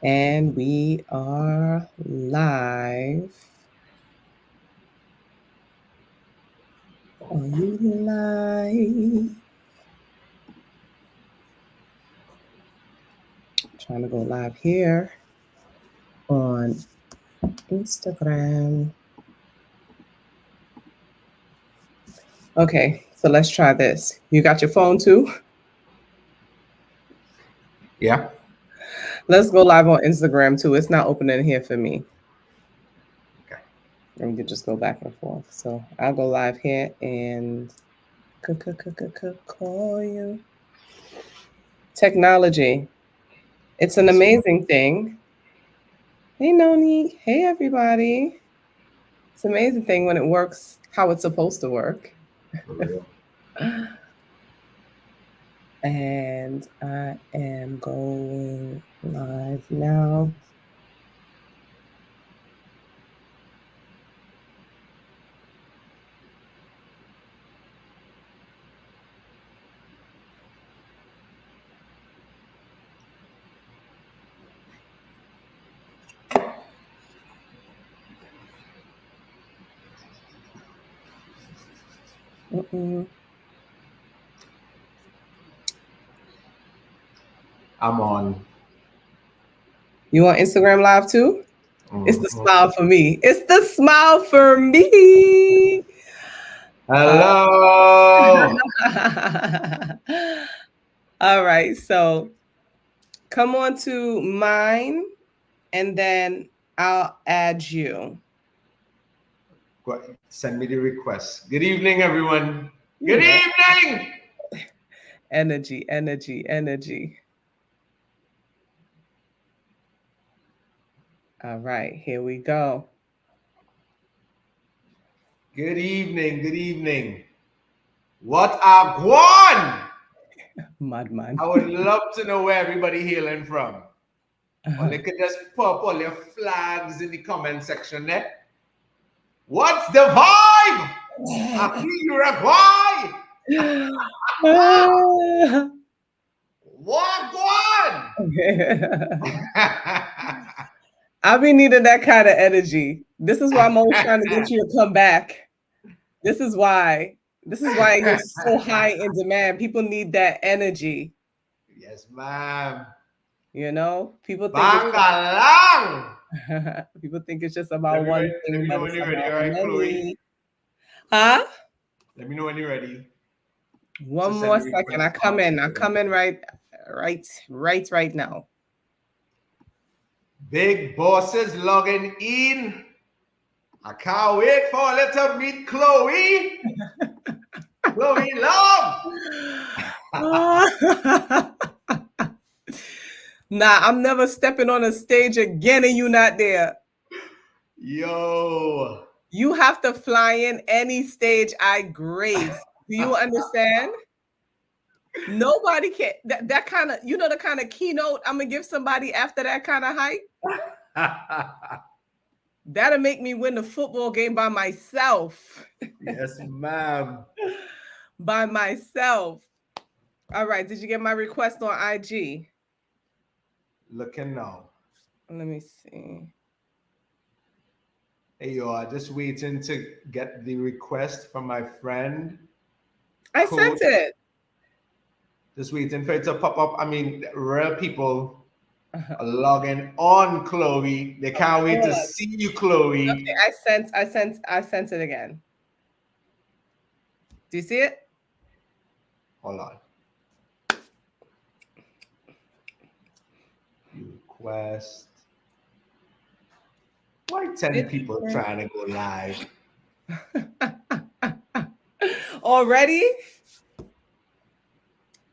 And we are live. Are you live? Trying to go live here on Instagram. Okay, so let's try this. You got your phone too? Yeah. Let's go live on Instagram too. It's not opening here for me. Okay. And we can just go back and forth. So I'll go live here and call you. Technology. It's an amazing thing. Hey, Noni. Hey, everybody. It's an amazing thing when it works how it's supposed to work. For real. And I am going live now. I'm on. You on Instagram live too? It's the Mm-hmm. smile for me. It's the smile for me. Hello. All right. So come on to mine and then I'll add you. Send me the request. Good evening, everyone. You Good know, evening. energy, energy, energy. All right, here we go. Good evening. Good evening. What a guan! Madman. I would love to know where everybody hailing from. Or they could just pop all your flags in the comment section there. What's the vibe? Happy Uruguay! What guan? I've been needing that kind of energy. This is why I'm always trying to get you to come back. This is why. This is why you're so high in demand. People need that energy. Yes, ma'am. You know, people think Bangalang. people think it's just about one thing, Let me know but when it's you're ready. about All right, Chloe. many. Huh? Let me know when you're ready. One more second. I come in. I come in right now. Big bosses logging in. I can't wait for a little meet Chloe. Chloe love. Nah, I'm never stepping on a stage again and you not there. Yo. You have to fly in any stage I grace. Do you understand? Nobody can that kind of, you know, the kind of keynote I'm gonna give somebody after that kind of hype. That'll make me win the football game by myself. Yes, ma'am. By myself. All right. Did you get my request on IG? Looking now. Let me see. Hey, yo, I'm just waiting to get the request from my friend. I sent it. Just waiting for it to pop up. I mean, real people are logging on, Chloe. They can't wait to see you, Chloe. Okay, I sent it again. Do you see it? Hold on. Request. Why 10 people trying to go live? Already?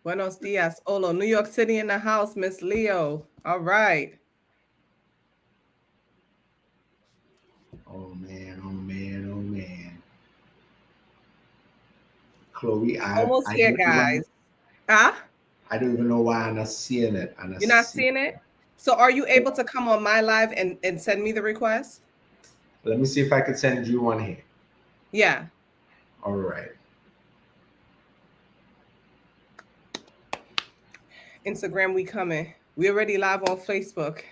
Buenos dias. Olo, New York City in the house, Miss Leo. All right. Oh, man. Oh, man. Oh, man. Chloe, Almost here, guys. Huh? I don't even know why I'm not seeing it. You're not seeing it? So are you able to come on my live and send me the request? Let me see if I could send you one here. Yeah. All right. Instagram, we coming. We already live on Facebook.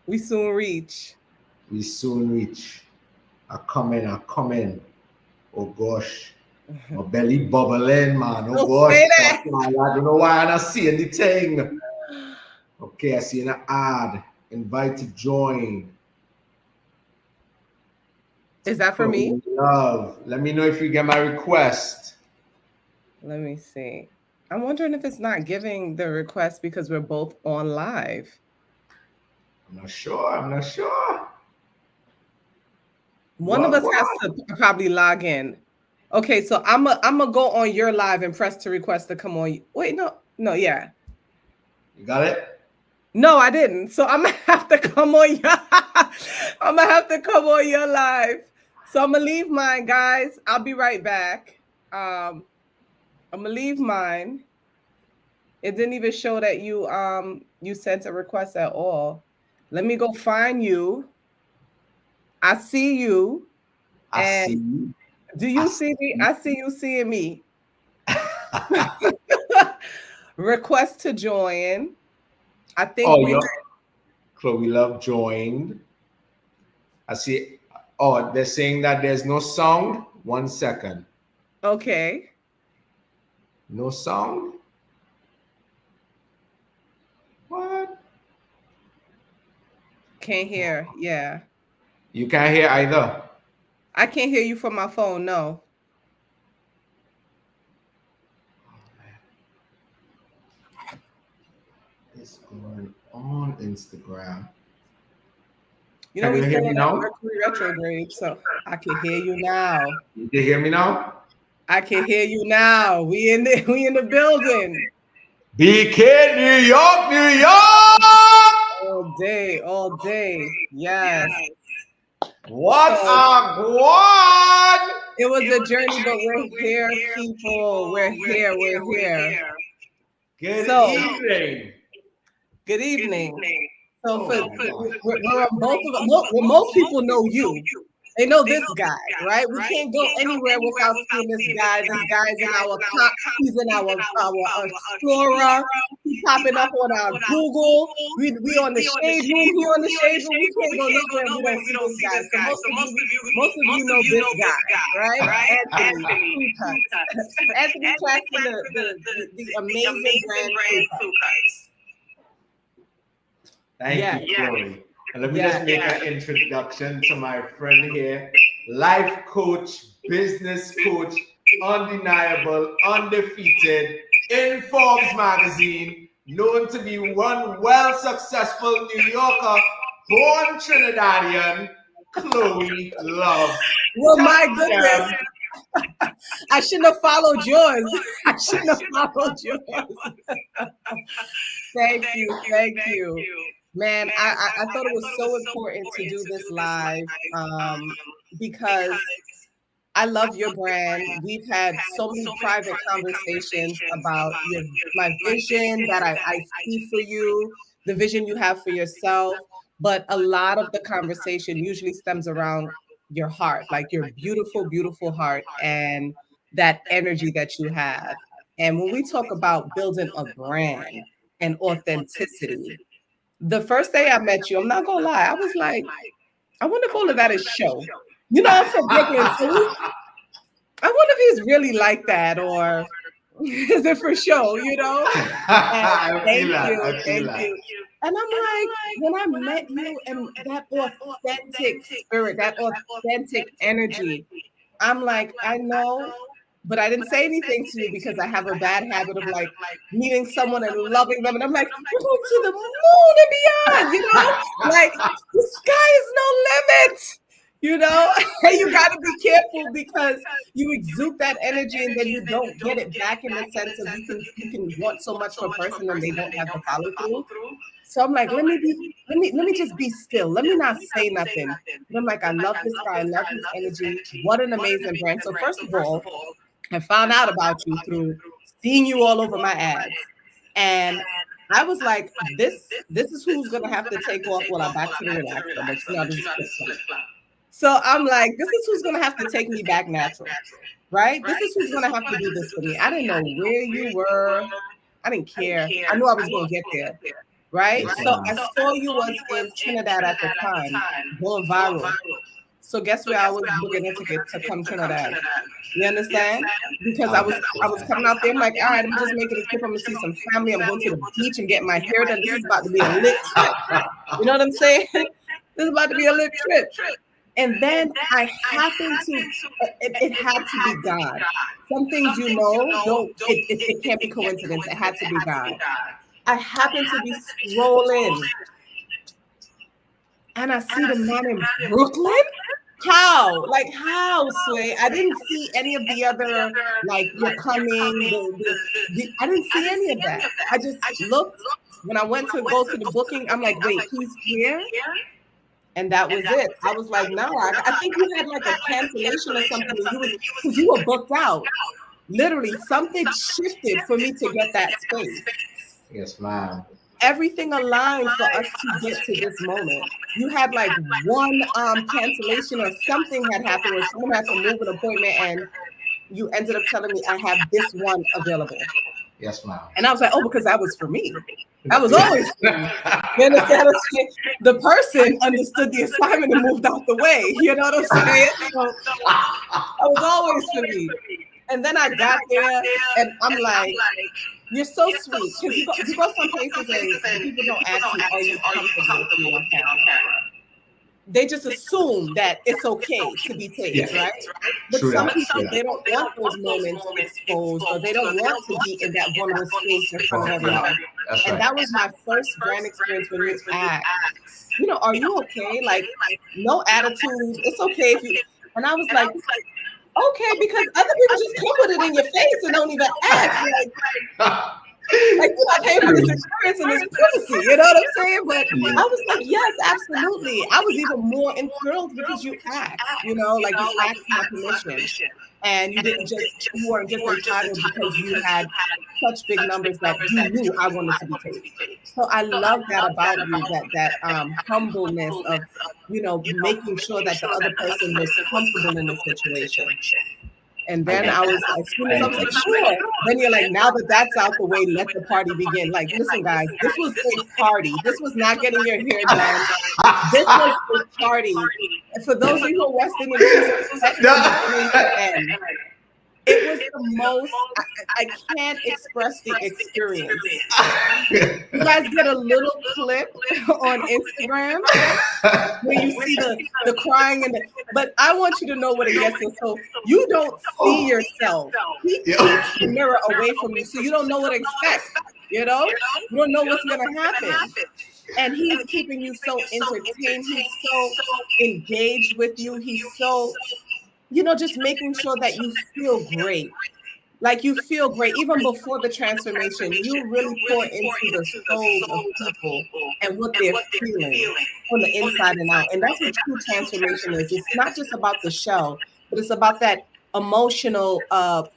We soon reach. We soon reach. I come in. Oh gosh. My belly bubbling, man. Oh Don't gosh. say that. I don't know why I'm not seeing the thing. Okay, I see an ad. Invite to join. Is that for me? Love. Let me know if you get my request. Let me see. I'm wondering if it's not giving the request because we're both on live. I'm not sure. One of us has to probably log in. Okay, so I'm gonna go on your live and press to request to come on. Wait, no, yeah. You got it? No, I didn't. So I'm gonna have to come on your I'm gonna have to come on your live. So I'm gonna leave mine, guys. I'll be right back. I'm gonna leave mine. It didn't even show that you sent a request at all. Let me go find you. I see you. I see you. Do you see me? I see you seeing me. Request to join. I think Chloe Love joined. I see. Oh, they're saying that there's no sound. 1 second. Okay. No sound? What? Can't hear. Yeah. You can't hear either. I can't hear you from my phone. No. What's going on Instagram? You know, Can we you hear still me in now? Mercury retrograde, so I can hear you now. You can hear me now? I can hear you now. We in the building. BK, New York, New York! All day. Yes. What a one! It was a journey, but we're here, people. We're here. Good evening. Good evening. So we're on both of them. Most people know you. They know this guy, right? We can't go anywhere without seeing this guy. This guy's in our he's in our Explorer. He's popping up on our Google. We on the shade room. He on the shade room. We can't go nowhere if we don't see this guy. So most of you know this guy, right? Anthony Krew Kutz. Anthony Claxton, the amazing brand Krew Kutz. Thank you, Chloe. And let me just make an introduction to my friend here, life coach, business coach, undeniable, undefeated, in Forbes magazine, known to be one well-successful New Yorker, born Trinidadian, Chloe Love. Well, my goodness. I shouldn't have followed yours. Thank you. Man, I thought it was so important to do this live because I love your brand. We've had so many private conversations about my vision that I see for you, the vision you have for yourself. But a lot of the conversation usually stems around your heart, like your beautiful, beautiful heart and that energy that you have. And when we talk about building a brand and authenticity, the first day I met you, I'm not gonna lie, I was like, I wonder if all of that is show. You know, I'm from Brooklyn, so I wonder if he's really like that, or is it for show? You know? Thank you. And I'm like, when I met you and that authentic spirit, that authentic energy, I'm like, I know. But I didn't say anything to you because I have a bad habit of like meeting someone and loving them. And I'm like, we're going to the moon and beyond, you know? Like, the sky is no limit, you know? And you got to be careful because you exude that energy and then you don't get it back in the sense of you can want so much for a person and they don't have the follow through. So I'm like, let me just be still. Let me not say nothing. And I'm like, I love this guy. I love his energy. What an amazing brand. So first of all, I found out about you through seeing you all over my ads. And I was like, this is who's going to have to take off. Well, I'm back to the relaxer, but you know, this is so I'm like, this is who's going to have to take me back natural, right? This is who's going to have to do this for me. I didn't know where you were. I didn't care. I knew I was going to get there. Right? So I saw you was in Trinidad at the time, going viral. So guess where I was booking a ticket to come Trinidad? You understand? Because I was coming out there. I'm like, all right, I'm just making a trip. I'm gonna see some family. I'm going to the beach and getting my hair done. This is about to be a lit trip. You know what I'm saying? This is about to be a lit trip. And then I happened to, it had to be God. Some things it can't be coincidence. It had to be God. I happened to be scrolling and I see the man in Brooklyn. How? Like how, Slay? I didn't see any of the other, like, you're coming. I didn't see any of that. I just looked. When I went to go to the booking, I'm like, wait, he's here? And that was it. I was like, no, I think you had like a cancellation or something. Because you were booked out. Literally, something shifted for me to get that space. Yes, ma'am. Everything aligned for us to get to this moment. You had like one cancellation or something had happened where someone had to move an appointment and you ended up telling me I have this one available. Yes, ma'am. And I was like, oh, because that was for me. That was always for me. You understand? The person understood the assignment and moved out the way. You know what I'm saying? So, that was always for me. And then I got there and I'm like, you're so sweet. Because you go some places and people don't ask you, are you comfortable with you on camera? They just assume that it's okay to be taped, right? But some people, they don't want those moments exposed, or they don't want to be in that vulnerable space in front of everyone. And that was my first brand experience when you asked, you know, are you okay? Like, no attitude. It's okay if you. And I was like, okay, because other people just come with it in your face and don't even ask. Like you're not paying for this experience and this privacy, you know what I'm saying? But I was like, yes, absolutely. I was even more enthralled because you asked, you know, like you asked my permission. And you weren't just entitled because you had such big numbers that you knew I wanted to be taped. So I love that about you, that humbleness of, you know, making sure that the other person was comfortable in the situation. And then I was, as soon as I was like, sure. Then you're like, now that that's out the way, let the party begin. Like, listen, guys, this was a party. This was not getting your hair done. This was a party. And for those of you who are West Indian, it was the most, I can't express the experience. You guys get a little clip on Instagram where you see the crying but I want you to know what it gets to. So you don't see yourself. He keeps the mirror away from you, so you don't know what to expect. You know? You don't know what's going to happen. And he's keeping you so entertained. He's so engaged with you. He's so, you know, just making sure that you feel great. Like you feel great. Even before the transformation, you really pour into the souls of people and what they're feeling on the inside and out. And that's what true transformation is. It's not just about the show, but it's about that emotional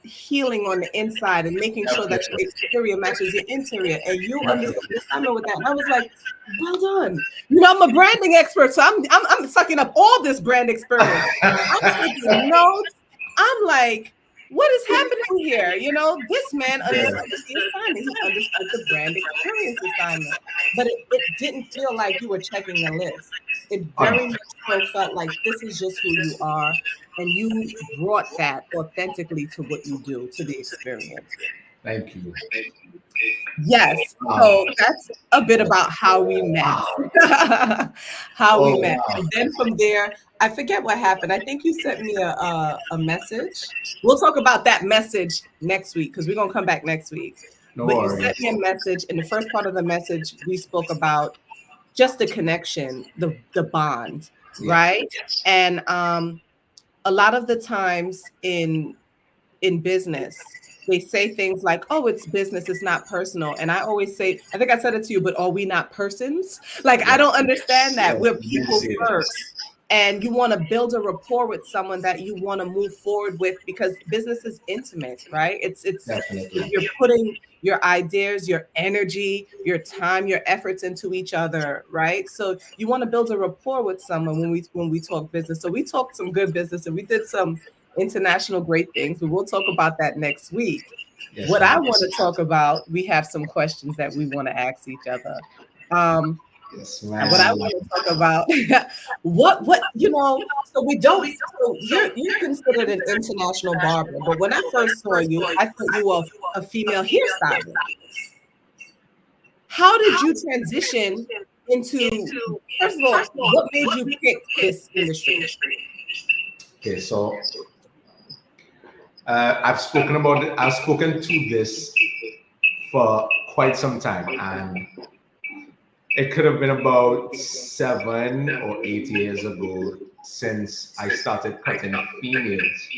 healing on the inside and making sure that your exterior matches your interior. And you understand the assignment with that. And I was like, well done. You know, I'm a branding expert, so I'm sucking up all this brand experience. I'm taking notes. I'm like, what is happening here? You know, this man understood the assignment. He understood the brand experience assignment. But it didn't feel like you were checking a list. It very much so felt like this is just who you are. And you brought that authentically to what you do, to the experience. Thank you. Yes. So that's a bit about how we met. We met. And then from there, I forget what happened. I think you sent me a message. We'll talk about that message next week because we're going to come back next week. But you sent me a message. In the first part of the message, we spoke about just the connection, the bond, right? And a lot of the times in business, they say things like, oh, it's business, it's not personal. And I always say, I think I said it to you, but are we not persons? Like, I don't understand that. We're people first. And you want to build a rapport with someone that you want to move forward with because business is intimate, right? It's you're putting your ideas, your energy, your time, your efforts into each other, right? So you want to build a rapport with someone when we talk business. So we talked some good business and we did some international great things, but we'll talk about that next week. Yes, What I ma'am. want to talk about, we have some questions that we want to ask each other. Yes, What I ma'am. want to talk about, what so we don't. So you're considered an international barber, but when I first saw you, I thought you were a female hairstylist. How did you transition into? First of all, what made you pick this industry? Okay, so I've spoken to this for quite some time, and it could have been about 7 or 8 years ago since I started cutting females.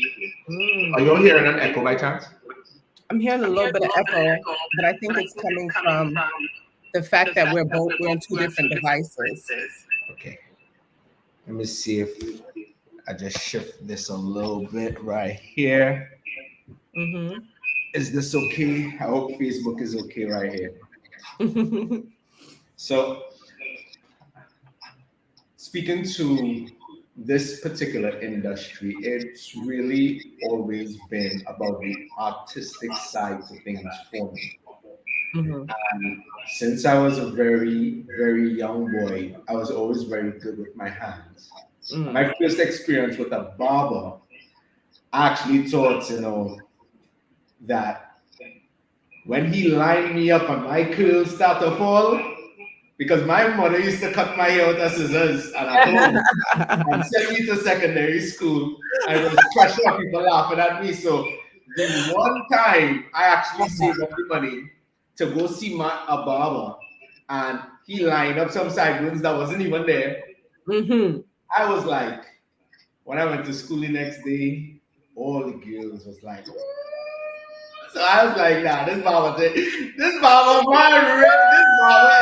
Are you all hearing an echo by chance? I'm hearing a little bit of echo, but I think it's coming from the fact that we're on two different devices. Okay. Let me see if I just shift this a little bit right here. Mm-hmm. Is this okay? I hope Facebook is okay right here. So, speaking to this particular industry, it's really always been about the artistic side of things for me. Mm-hmm. And since I was a very, very young boy, I was always very good with my hands. Mm. My first experience with a barber actually taught, that when he lined me up and my curls start to fall, because my mother used to cut my hair with her scissors and at home and send me to secondary school. I was crushing up people laughing at me. So the one time I actually saved up the money to go see a barber and he lined up some sideburns that wasn't even there, Mm-hmm. I was like, when I went to school the next day, all the girls was like, so I was like, nah, this barber, this barber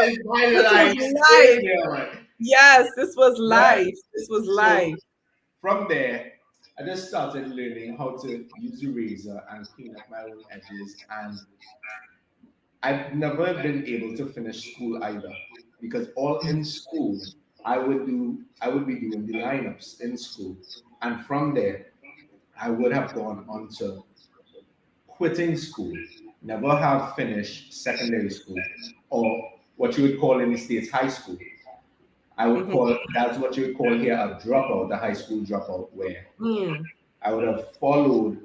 is my This life. was life. Savior. Yes, this was Right? life. This was So life. from there, I just started learning how to use a razor and clean up my own edges. And I've never been able to finish school either, because all in school, I would be doing the lineups in school. And from there, I would have gone on to quitting school, never have finished secondary school, or what you would call in the States high school. I would Mm-hmm. call That's what you would call here a dropout, a high school dropout, where Mm. I would have followed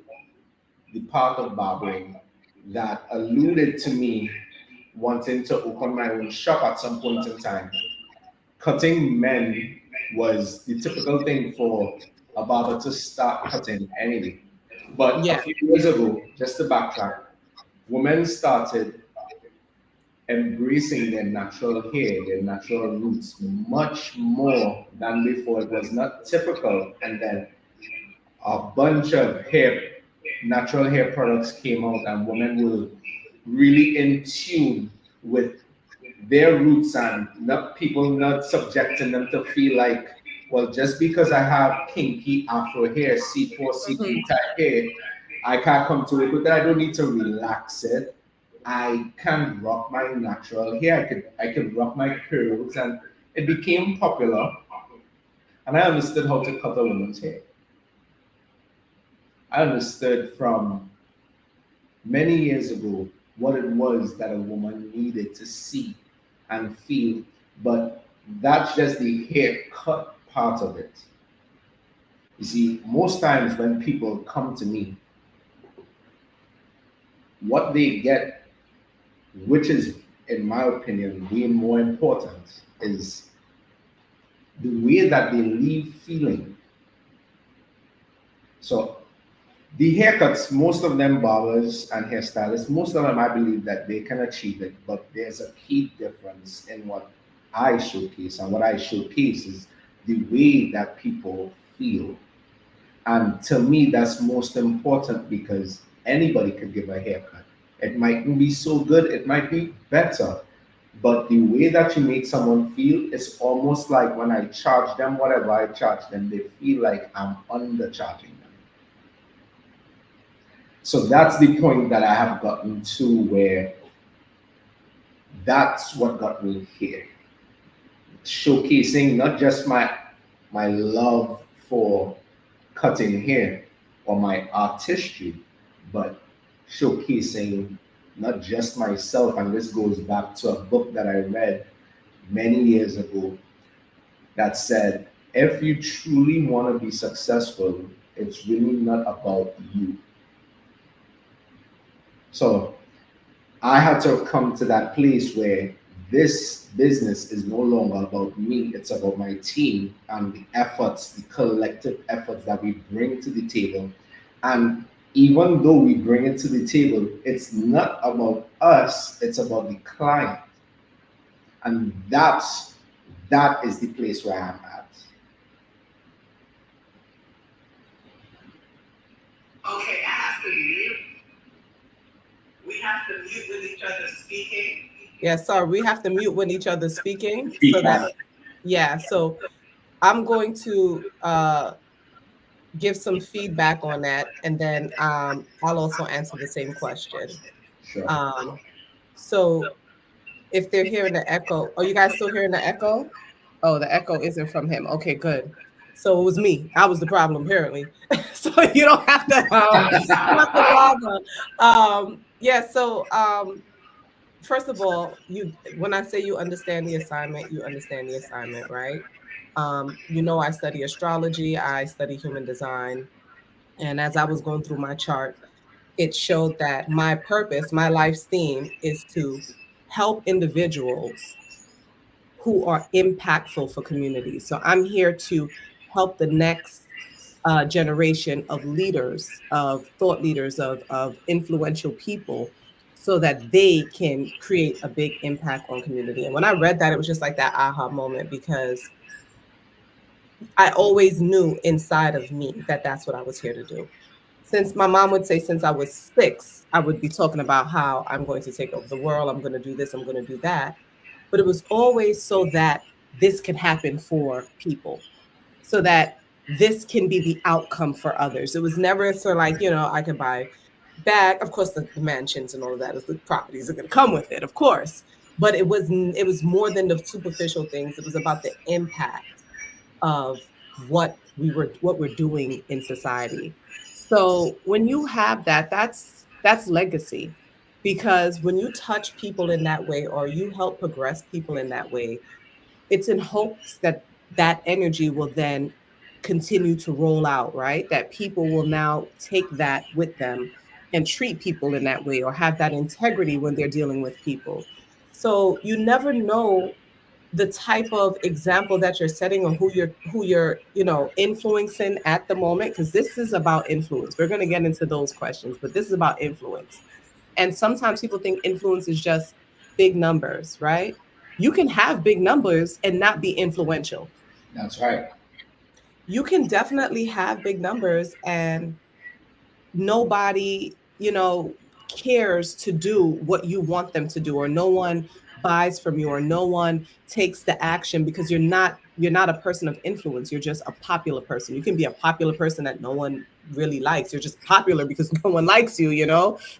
the path of barbering that alluded to me wanting to open my own shop at some point in time. Cutting men was the typical thing for a barber to start cutting anyway. But a Yeah. few years ago, just to backtrack, women started embracing their natural hair, their natural roots, much more than before. It was not typical. And then a bunch of natural hair products came out, and women were really in tune with their roots, and not people not subjecting them to feel like, well, just because I have kinky afro hair, C4, Mm-hmm. C3 type hair, I can't come to it, but I don't need to relax it. I can rock my natural hair. I could rock my curls, and it became popular. And I understood how to cut a woman's hair. I understood from many years ago what it was that a woman needed to see and feel, but that's just the haircut part of it. You see, most times when people come to me, what they get, which is, in my opinion, way more important, is the way that they leave feeling. So the haircuts, most of them barbers and hairstylists, most of them I believe that they can achieve it, but there's a key difference in what I showcase. And what I showcase is the way that people feel. And to me, that's most important, because anybody could give a haircut. It mightn't be so good, it might be better. But the way that you make someone feel is almost like when I charge them whatever I charge them, they feel like I'm undercharging them. So that's the point that I have gotten to, where that's what got me here. Showcasing not just my love for cutting hair or my artistry, but showcasing not just myself, and this goes back to a book that I read many years ago that said, if you truly want to be successful, it's really not about you. So I had to come to that place where this business is no longer about me, it's about my team and the efforts, the collective efforts that we bring to the table. And even though we bring it to the table, it's not about us, it's about the client. And that is the place where I'm at. Okay, I have to mute. We have to mute with each other speaking. Yeah, sorry, we have to mute when each other speaking. So that, yeah, so I'm going to give some feedback on that, and then I'll also answer the same question. Sure. So if they're hearing the echo, are you guys still hearing the echo? Oh, the echo isn't from him. Okay, good. So it was me. I was the problem, apparently. So you don't have to, bother. Yeah. So first of all, when I say you understand the assignment, you understand the assignment, right? I study astrology. I study human design, and as I was going through my chart, it showed that my purpose, my life's theme, is to help individuals who are impactful for communities. So I'm here to help the next generation of leaders, of thought leaders, of influential people, so that they can create a big impact on community. And when I read that, it was just like that aha moment, because I always knew inside of me that that's what I was here to do. Since my mom would say, since I was 6, I would be talking about how I'm going to take over the world, I'm going to do this, I'm going to do that. But it was always so that this could happen for people, so that this can be the outcome for others. It was never so like, I could buy back, of course, the mansions and all of that, the properties are going to come with it, of course. But it was more than the superficial things. It was about the impact of what we're doing in society. So when you have that, that's legacy. Because when you touch people in that way, or you help progress people in that way, it's in hopes that that energy will then continue to roll out, right? That people will now take that with them and treat people in that way, or have that integrity when they're dealing with people. So you never know the type of example that you're setting, or who you're influencing at the moment, because this is about influence. We're going to get into those questions, but this is about influence. And sometimes people think influence is just big numbers, right? You can have big numbers and not be influential. That's right. You can definitely have big numbers and nobody, cares to do what you want them to do, or no one buys from you, or no one takes the action, because you're not a person of influence. You're just a popular person. You can be a popular person that no one really likes. You're just popular because no one likes you,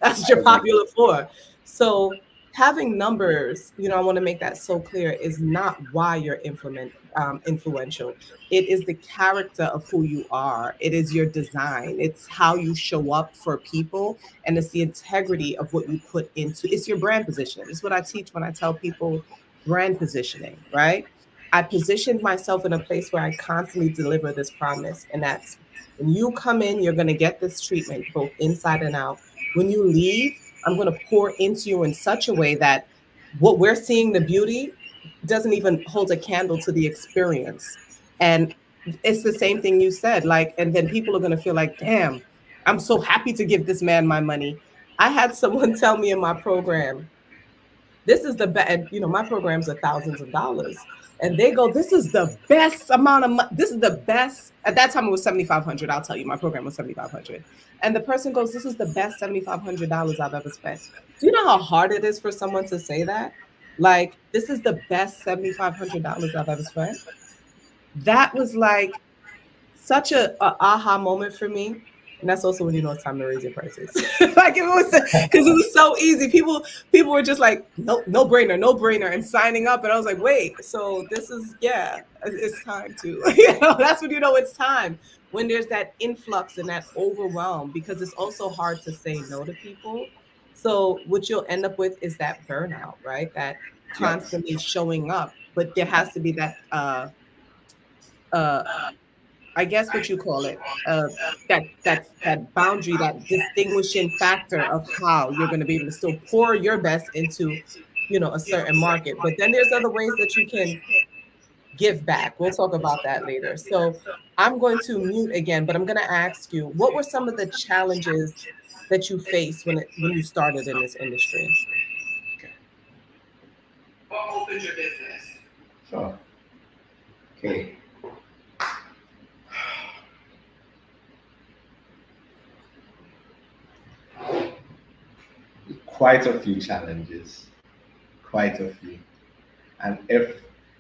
that's what you're popular for. So having numbers, I want to make that so clear, is not why you're influential. It is the character of who you are. It is your design. It's how you show up for people, and it's the integrity of what you put into. It's your brand positioning. This is what I teach when I tell people brand positioning, right? I positioned myself in a place where I constantly deliver this promise, and that's when you come in, you're going to get this treatment both inside and out. When you leave, I'm going to pour into you in such a way that what we're seeing, the beauty, doesn't even hold a candle to the experience. And it's the same thing you said, like, and then people are going to feel like, damn, I'm so happy to give this man my money. I had someone tell me in my program, this is the best, my programs are thousands of dollars. And they go, this is the best amount of money. This is the best. At that time, it was 7,500. I'll tell you, my program was 7,500. And the person goes, this is the best $7,500 I've ever spent. Do you know how hard it is for someone to say that? Like, this is the best $7,500 I've ever spent. That was like such a aha moment for me. And that's also when you know it's time to raise your prices. Like if it was, because it was so easy. People were just like, no brainer, no brainer, and signing up. And I was like, wait, so this is, yeah, it's time to, that's when you know it's time. When there's that influx and that overwhelm, because it's also hard to say no to people. So what you'll end up with is that burnout, right? That Yes. constantly showing up. But there has to be that uh I guess what you call it, that boundary, that distinguishing factor of how you're going to be able to still pour your best into, a certain market. But then there's other ways that you can give back. We'll talk about that later. So I'm going to mute again, but I'm going to ask you, what were some of the challenges that you faced when you started in this industry? Okay. What opened your business? Sure. Okay. Quite a few challenges. Quite a few.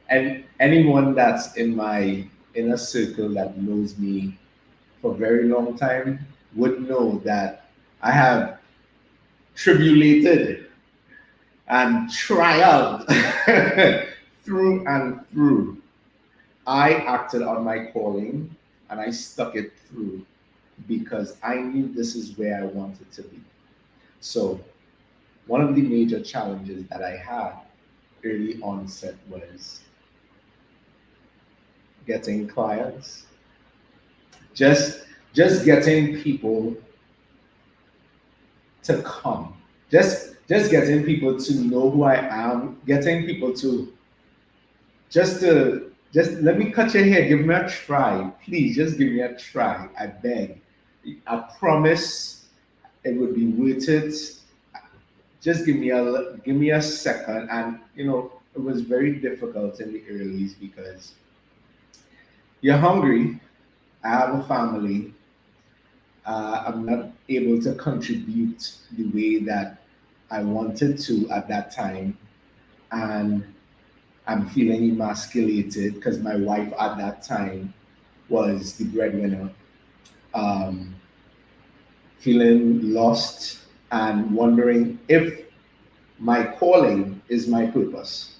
And anyone that's in my inner circle that knows me for a very long time would know that I have tribulated and trialed through and through. I acted on my calling and I stuck it through because I knew this is where I wanted to be. So, one of the major challenges that I had early onset was getting clients, just just getting people to come, just getting people to know who I am, getting people to just let me cut your hair, give me a try, please, just give me a try, I beg. I promise it would be worth it. Just give me a second. And it was very difficult in the earlys because you're hungry. I have a family. I'm not able to contribute the way that I wanted to at that time, and I'm feeling emasculated because my wife at that time was the breadwinner. Um, Feeling lost and wondering if my calling is my purpose.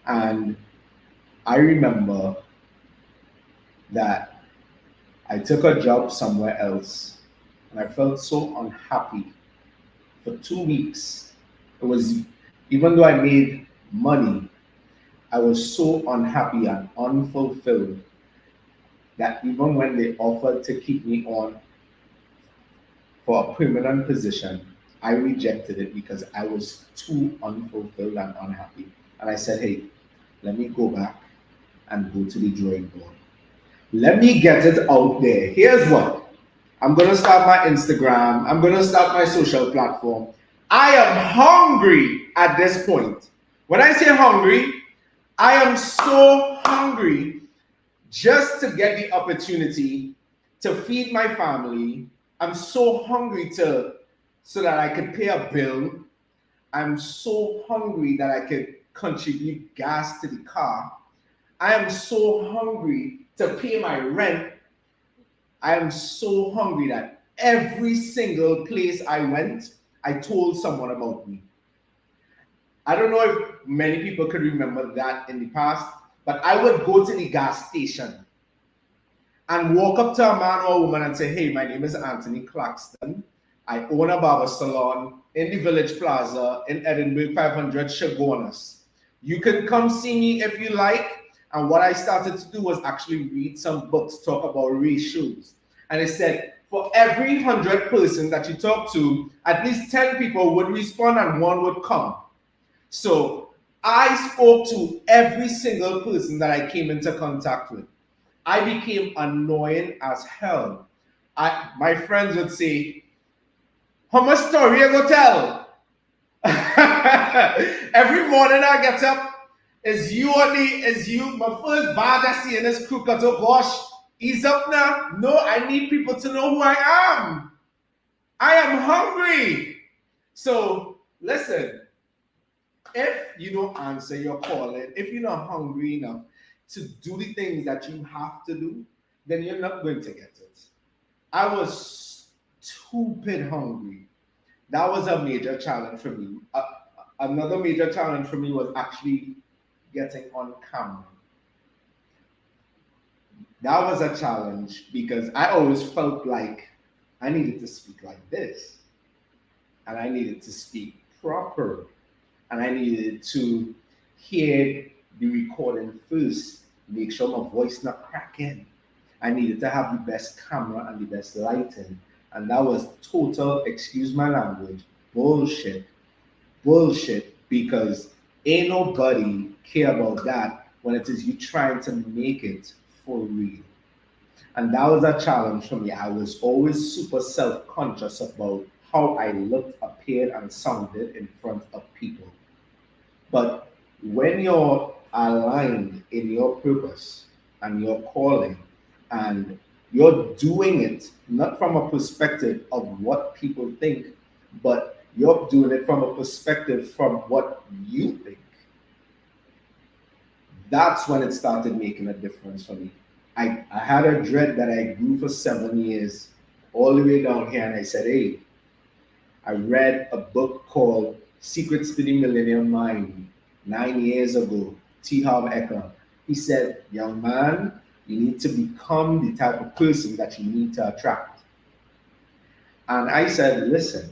And I remember that I took a job somewhere else and I felt so unhappy for 2 weeks. It was, even though I made money, I was so unhappy and unfulfilled that even when they offered to keep me on for a permanent position, I rejected it because I was too unfulfilled and unhappy. And I said, hey, let me go back and go to the drawing board. Let me get it out there. Here's what. I'm going to start my Instagram. I'm going to start my social platform. I am hungry at this point. When I say hungry, I am so hungry just to get the opportunity to feed my family. I'm so hungry so that I could pay a bill. I'm so hungry that I could contribute gas to the car. I am so hungry to pay my rent. I am so hungry that every single place I went, I told someone about me. I don't know if many people could remember that in the past, but I would go to the gas station and walk up to a man or a woman and say, hey, my name is Anthony Claxton. I own a barber salon in the Village Plaza in Edinburgh, 500 Chagonas. You can come see me if you like. And what I started to do was actually read some books, talk about ratios. And it said, for every 100 person that you talk to, at least 10 people would respond and one would come. So I spoke to every single person that I came into contact with. I became annoying as hell. My friends would say, how much story you go tell? Every morning I get up, is you, my first bad I see in this Krew Kutz. Oh gosh, he's up now. No, I need people to know who I am. I am hungry. So listen, if you don't answer your calling, if you're not hungry enough to do the things that you have to do, then you're not going to get it. I was stupid hungry. That was a major challenge for me. Another major challenge for me was actually getting on camera. That was a challenge because I always felt like I needed to speak like this, and I needed to speak proper, and I needed to hear the recording first, make sure my voice not cracking. I needed to have the best camera and the best lighting, and that was total, excuse my language, bullshit, bullshit. Because ain't nobody care about that when it is you trying to make it for real. And that was a challenge for me. I was always super self-conscious about how I looked, appeared, and sounded in front of people. But when you're aligned in your purpose and your calling, and you're doing it not from a perspective of what people think, but you're doing it from a perspective from what you think, that's when it started making a difference for me. I had a dread that I grew for 7 years, all the way down here, and I said, hey, I read a book called Secrets to the Millennium Mind 9 years ago, T. Harv Eker. He said, young man, you need to become the type of person that you need to attract. And I said, listen,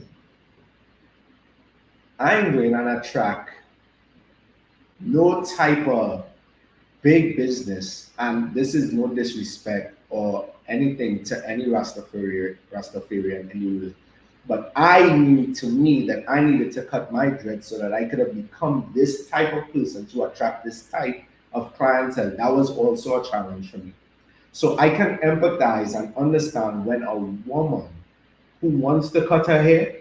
I'm going to attract no type of big business, and this is no disrespect or anything to any Rastafarian anyway. But I knew to me that I needed to cut my dread so that I could have become this type of person to attract this type of clientele. That was also a challenge for me. So I can empathize and understand when a woman who wants to cut her hair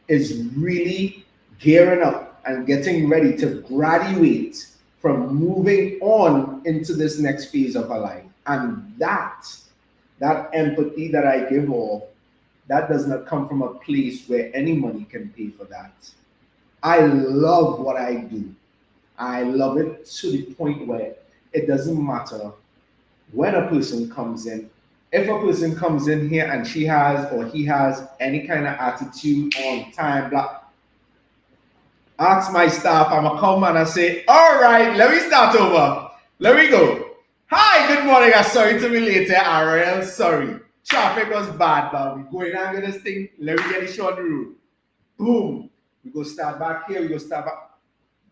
is really gearing up and getting ready to graduate from moving on into this next phase of her life. And that empathy that I give off, that does not come from a place where any money can pay for that. I love what I do. I love it to the point where it doesn't matter when a person comes in. If a person comes in here and she has or he has any kind of attitude on time, blah, ask my staff, I'm going to come and I say, all right, let me start over. Let me go. Hi, good morning. I'm sorry to be late, RL. Sorry. Traffic was bad, but we going on with this thing. Let me get it short the road. Boom. We go start back here. We go start back.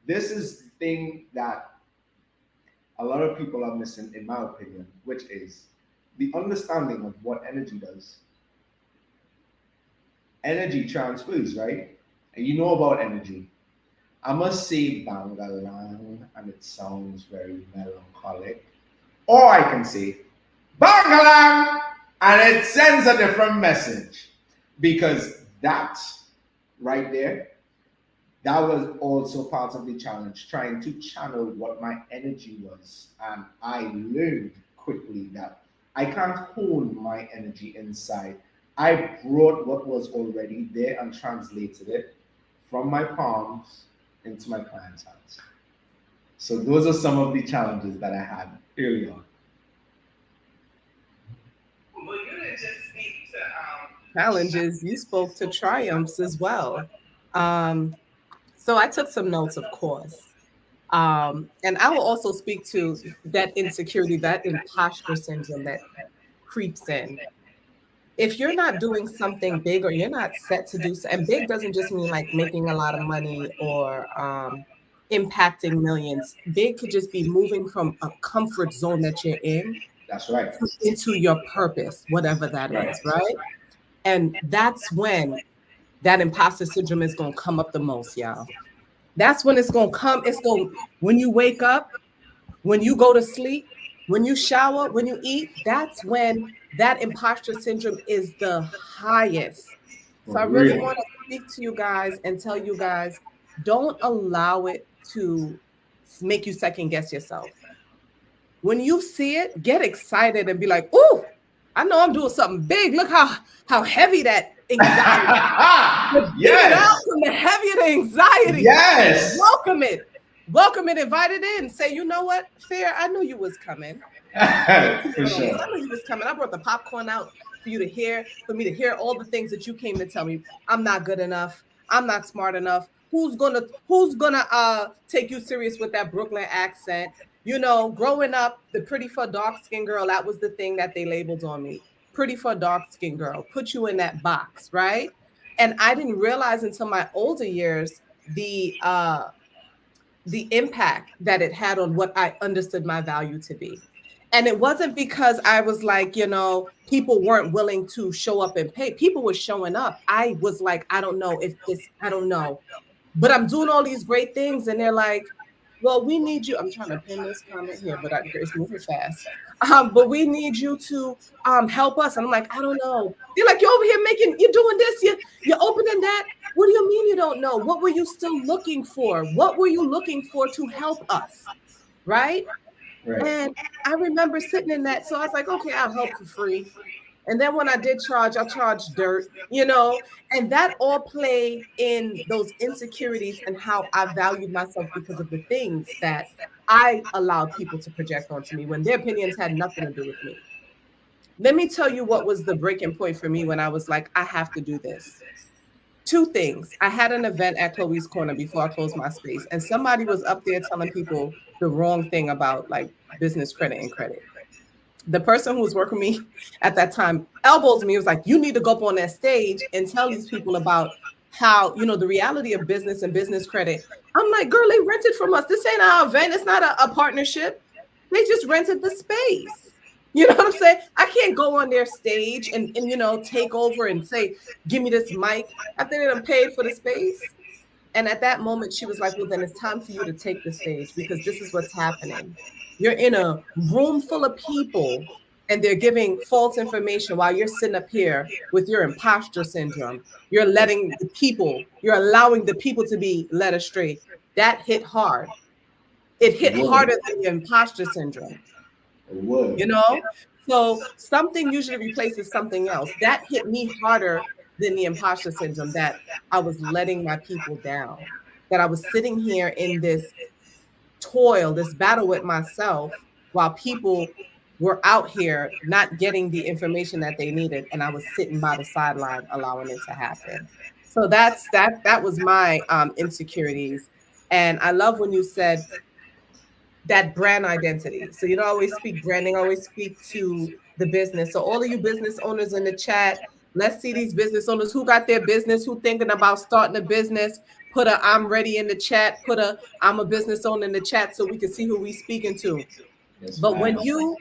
This is the thing that a lot of people are missing, in my opinion, which is the understanding of what energy does. Energy transfers, right? And you know about energy. I must say Bangalang, and it sounds very melancholic. Or I can say Bangalang, and it sends a different message. Because that right there, that was also part of the challenge, trying to channel what my energy was. And I learned quickly that I can't hold my energy inside. I brought what was already there and translated it from my palms into my client's hands. So those are some of the challenges that I had early on. Well, you didn't just speak to challenges, you spoke to triumphs as well. So I took some notes, of course. And I will also speak to that insecurity, that imposter syndrome that creeps in. If you're not doing something big or you're not set to do so, and big doesn't just mean like making a lot of money or impacting millions. Big could just be moving from a comfort zone that you're in. That's right. Into your purpose, whatever that is, right? And that's when that imposter syndrome is going to come up the most, y'all. That's when it's going to come. When you wake up, when you go to sleep, when you shower, when you eat, that's when that imposter syndrome is the highest. So I really want to speak to you guys and tell you guys, don't allow it to make you second guess yourself. When you see it, get excited and be like, ooh, I know I'm doing something big. Look how heavy that anxiety. Yes. Get it out from the heavier the anxiety. Yes. Welcome it, invite it in. Say, you know what, Fear, I knew you was coming. For sure. I knew you was coming. I brought the popcorn out. for me to hear all the things that you came to tell me. I'm not good enough. I'm not smart enough. Who's gonna take you serious with that Brooklyn accent? You know, growing up, the pretty for dark skinned girl, that was the thing that they labeled on me. Pretty for dark skinned girl, put you in that box, right? And I didn't realize until my older years the impact that it had on what I understood my value to be. And it wasn't because I was like, you know, people weren't willing to show up and pay. People were showing up. I was like, I don't know if this, I don't know. But I'm doing all these great things. And they're like, well, we need you. I'm trying to pin this comment here, but it's moving fast. But we need you to help us. And I'm like, I don't know. They're like, you're over here you're doing this, you're opening that. What do you mean you don't know? What were you still looking for? What were you looking for to help us? Right? And I remember sitting in that. So I was like, okay, I'll help for free. And then when I did charge, I charged dirt, you know, and that all played in those insecurities and how I valued myself because of the things that I allowed people to project onto me when their opinions had nothing to do with me. Let me tell you what was the breaking point for me when I was like, I have to do this. Two things. I had an event at Chloe's Corner before I closed my space, and somebody was up there telling people the wrong thing about like business credit and credit. The person who was working with me at that time elbows me. It was like, you need to go up on that stage and tell these people about how, you know, the reality of business and business credit. I'm like, girl, they rented from us. This ain't our event. It's not a partnership. They just rented the space. You know what I'm saying? I can't go on their stage and you know, take over and say, give me this mic after they done paid for the space. And at that moment, she was like, well, then it's time for you to take the stage because this is what's happening. You're in a room full of people and they're giving false information while you're sitting up here with your imposter syndrome. You're allowing the people to be led astray. That hit hard. It hit harder than the imposter syndrome. It would. You know? So something usually replaces something else. That hit me harder than the imposter syndrome, that I was letting my people down, that I was sitting here in this toil, this battle with myself, while people were out here not getting the information that they needed, and I was sitting by the sideline allowing it to happen. So that was my insecurities. And I love when you said that brand identity. So you don't always speak branding, always speak to the business. So all of you business owners in the chat, let's see these business owners who got their business, who thinking about starting a business. Put a I'm ready in the chat, put a I'm a business owner in the chat so we can see who we speaking to. Yes, but when you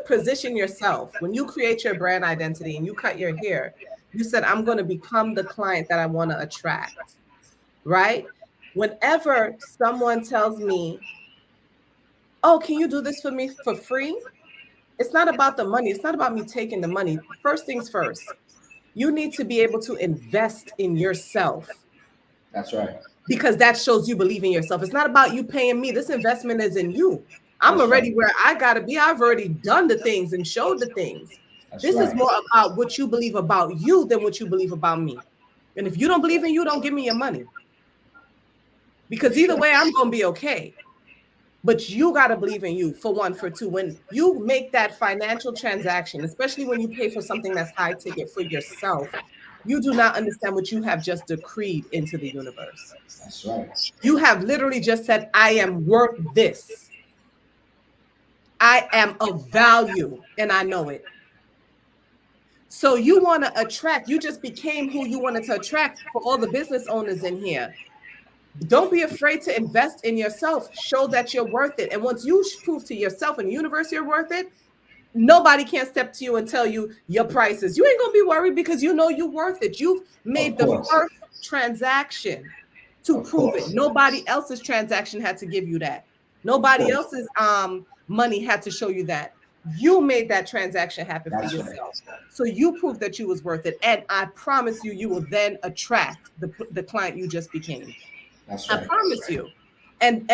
position yourself, when you create your brand identity and you cut your hair, you said, I'm going to become the client that I want to attract, right? Whenever someone tells me, oh, can you do this for me for free? It's not about the money. It's not about me taking the money. First things first, you need to be able to invest in yourself. That's right. Because that shows you believe in yourself. It's not about you paying me. This investment is in you. I'm already where I got to be. I've already done the things and showed the things. This is more about what you believe about you than what you believe about me. And if you don't believe in you, don't give me your money. Because either way, I'm going to be okay. But you got to believe in you, for one. For two, when you make that financial transaction, especially when you pay for something that's high ticket for yourself, you do not understand what you have just decreed into the universe. That's right. You have literally just said, I am worth this. I am of value, and I know it. So you want to attract, you just became who you wanted to attract. For all the business owners in here, don't be afraid to invest in yourself. Show that you're worth it. And once you prove to yourself and the universe you're worth it, nobody can step to you and tell you your prices. You ain't going to be worried because you know you're worth it. You've made the first transaction to prove it. Nobody else's transaction had to give you that. Nobody else's money had to show you that. You made that transaction happen for yourself. So you proved that you was worth it. And I promise you, you will then attract the client you just became. That's right. I promise you. And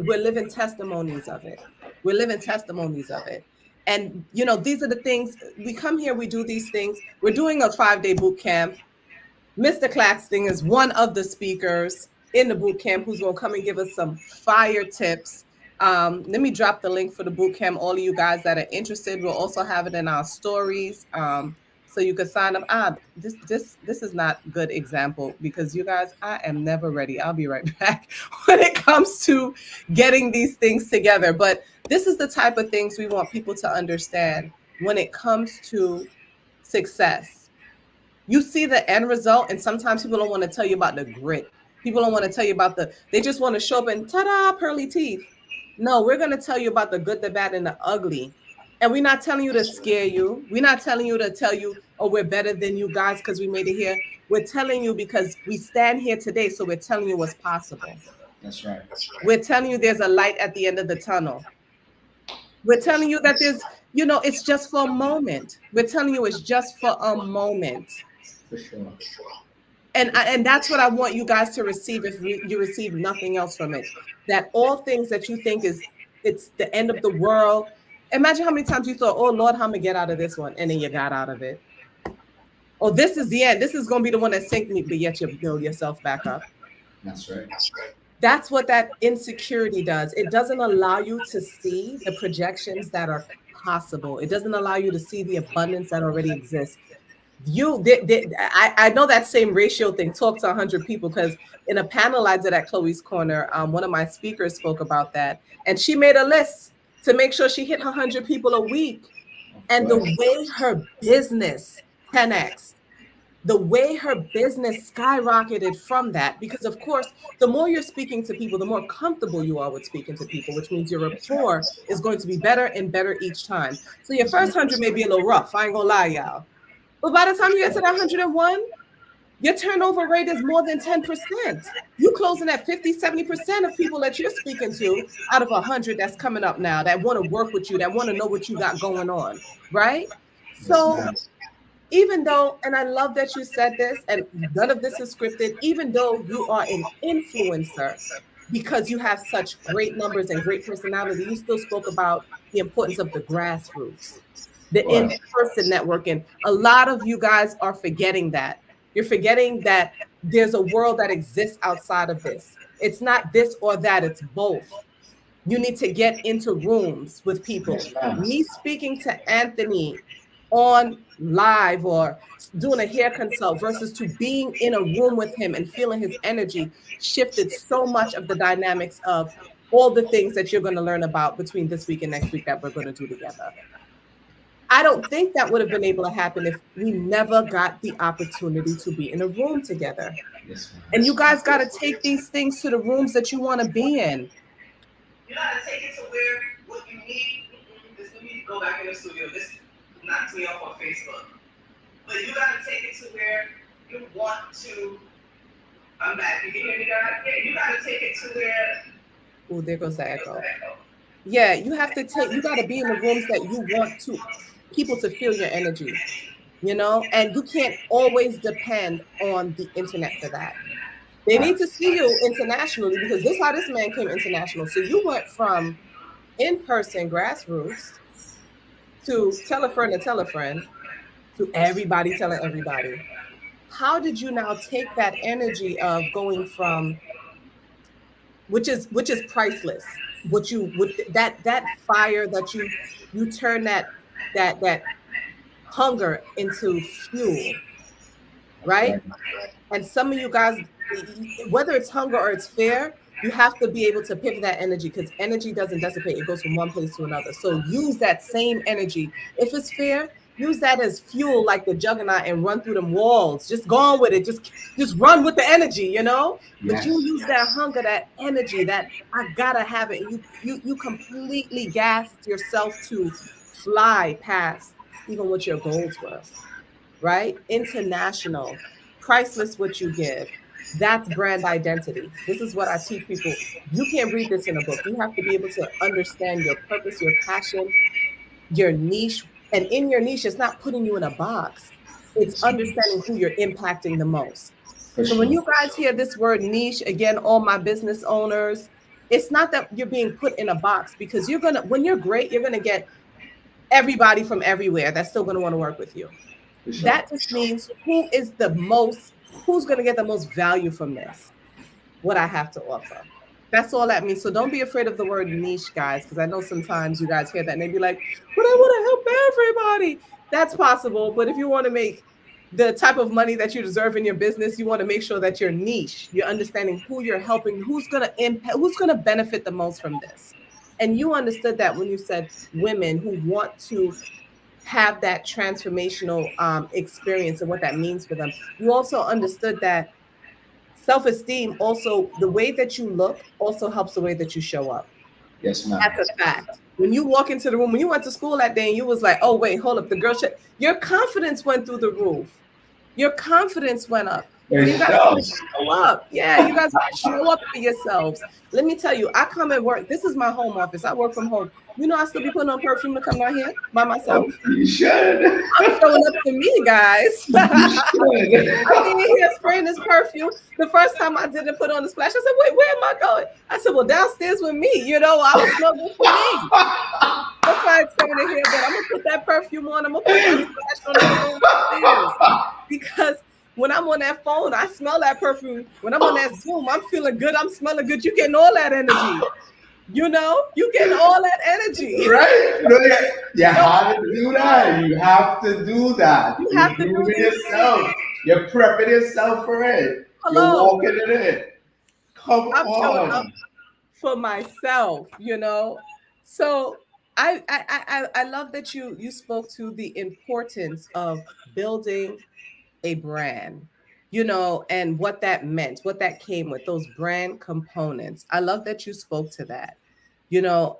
we're living testimonies of it. We're living testimonies of it. And, you know, these are the things, we come here, we do these things. We're doing a 5-day boot camp. Mr. Claxton is one of the speakers in the boot camp who's going to come and give us some fire tips. Let me drop the link for the boot camp. All of you guys that are interested, we'll also have it in our stories. So you can sign up. This is not good example because you guys, I am never ready. I'll be right back when it comes to getting these things together. But this is the type of things we want people to understand when it comes to success. You see the end result, and sometimes people don't want to tell you about the grit. People don't want to tell you about they just want to show up and ta-da, pearly teeth. No, we're going to tell you about the good, the bad, and the ugly. And we're not telling you to scare you. We're not telling you to tell you, oh, we're better than you guys because we made it here. We're telling you because we stand here today, so we're telling you what's possible. That's right. We're telling you there's a light at the end of the tunnel. We're telling you that it's just for a moment. We're telling you it's just for a moment. For sure. And that's what I want you guys to receive if you receive nothing else from it. That all things that you think it's the end of the world. Imagine how many times you thought, oh Lord, how am I gonna get out of this one? And then you got out of it. Oh, this is the end. This is gonna be the one that sinks me, but yet you build yourself back up. That's right. That's what that insecurity does. It doesn't allow you to see the projections that are possible. It doesn't allow you to see the abundance that already exists. I know that same ratio thing. Talk to 100 people, because in a panel I did at Chloe's Corner, one of my speakers spoke about that, and she made a list to make sure she hit 100 people a week. And the way her business 10x, the way her business skyrocketed from that, because of course, the more you're speaking to people, the more comfortable you are with speaking to people, which means your rapport is going to be better and better each time. So your first 100 may be a little rough. I ain't gonna lie, y'all. But by the time you get to that 101, your turnover rate is more than 10%. You're closing at 50, 70% of people that you're speaking to out of 100 that's coming up now, that want to work with you, that want to know what you got going on, right? So even though, and I love that you said this, and none of this is scripted, even though you are an influencer, because you have such great numbers and great personality, you still spoke about the importance of the grassroots, the in-person networking. A lot of you guys are forgetting that. You're forgetting that there's a world that exists outside of this. It's not this or that, it's both. You need to get into rooms with people. Me speaking to Anthony on live or doing a hair consult versus to being in a room with him and feeling his energy shifted so much of the dynamics of all the things that you're going to learn about between this week and next week that we're going to do together. I don't think that would have been able to happen if we never got the opportunity to be in a room together. And you guys got to take these things to the rooms that you want to be in. You got to take it to where what you need. This, let me go back in the studio. This knocked me off on Facebook. But you got to take it to where you want to. I'm back. You can hear me, guys? Yeah, you got to take it to where. Oh, there goes the echo. Yeah, you have to you got to be in the rooms that you want to, people to feel your energy, and you can't always depend on the internet for that. They need to see you internationally, because this is how this man came international. So you went from in-person grassroots to tell a friend to tell a friend to everybody telling everybody. How did you now take that energy of going from, which is priceless, that fire that you turn that hunger into fuel, right? And some of you guys, whether it's hunger or it's fear, you have to be able to pivot that energy, because energy doesn't dissipate. It goes from one place to another. So use that same energy. If it's fear, use that as fuel, like the juggernaut, and run through them walls. Just go on with it. Just run with the energy, Yes. But you use that hunger, that energy, that I gotta have it. You completely gassed yourself to fly past even what your goals were, right? International, priceless what you give. That's brand identity. This is what I teach people. You can't read this in a book. You have to be able to understand your purpose, your passion, your niche. And in your niche, it's not putting you in a box. It's understanding who you're impacting the most. So when you guys hear this word niche, again, all my business owners, it's not that you're being put in a box, because when you're great, you're going to get everybody from everywhere that's still going to want to work with you. That just means who's going to get the most value from this, what I have to offer. That's all that means. So don't be afraid of the word niche, guys, because I know sometimes you guys hear that and they be like, but I want to help everybody. That's possible. But if you want to make the type of money that you deserve in your business, you want to make sure that you're niche. You're understanding who you're helping, who's going to impact, who's going to benefit the most from this. And you understood that when you said women who want to have that transformational experience and what that means for them. You also understood that self-esteem, also the way that you look, also helps the way that you show up. Yes, ma'am. That's a fact. When you walk into the room, when you went to school that day and you was like, oh, wait, hold up, the girl should, your confidence went through the roof. Your confidence went up. So you guys gotta show up. Yeah, you guys gotta show up for yourselves. Let me tell you, I come and work. This is my home office. I work from home. You know, I still be putting on perfume to come down here by myself. You should. I'm showing up to me, guys. I'm in here spraying this perfume. The first time I didn't put on the splash, I said, wait, where am I going? I said, well, downstairs with me. You know, I was smoking for me. That's why it's coming in here, but I'm going to put that perfume on. I'm going to put that splash on the phone because when I'm on that phone, I smell that perfume. When I'm on that Zoom, I'm feeling good. I'm smelling good. You're getting all that energy. You know, you getting all that energy. Right? You have to do that. You have to do that. You have to do it yourself. You're prepping yourself for it. Hello. You're walking in it. Come I'm showing on. up for myself, you know. So I love that you spoke to the importance of building a brand, you know, and what that meant, what that came with, those brand components. I love that you spoke to that, you know.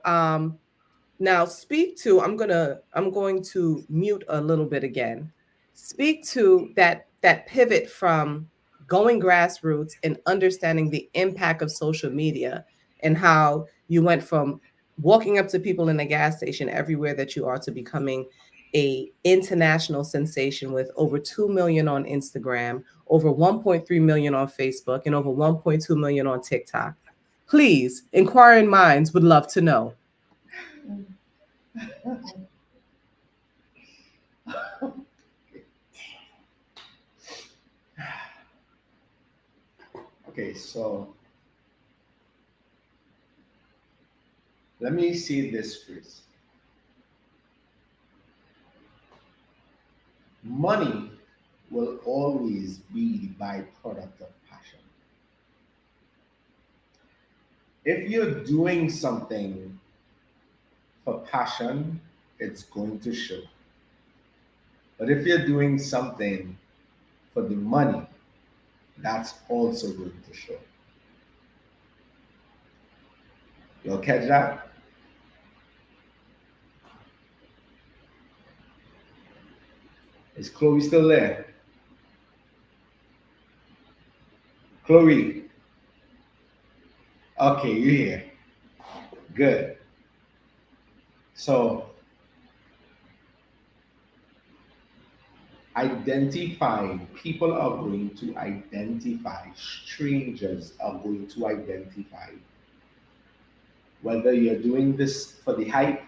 Now speak to, I'm going to mute a little bit again. Speak to that pivot from going grassroots and understanding the impact of social media and how you went from walking up to people in the gas station everywhere that you are to becoming a international sensation with over 2 million on Instagram, over 1.3 million on Facebook, and over 1.2 million on TikTok. Please, inquiring minds would love to know. Okay, so let me say this first. Money will always be the byproduct of passion. If you're doing something for passion, it's going to show. But if you're doing something for the money, that's also going to show. You'll catch that? Is Chloe still there? Chloe. Okay, you're here. Good. So, people are going to identify, strangers are going to identify whether you're doing this for the hype,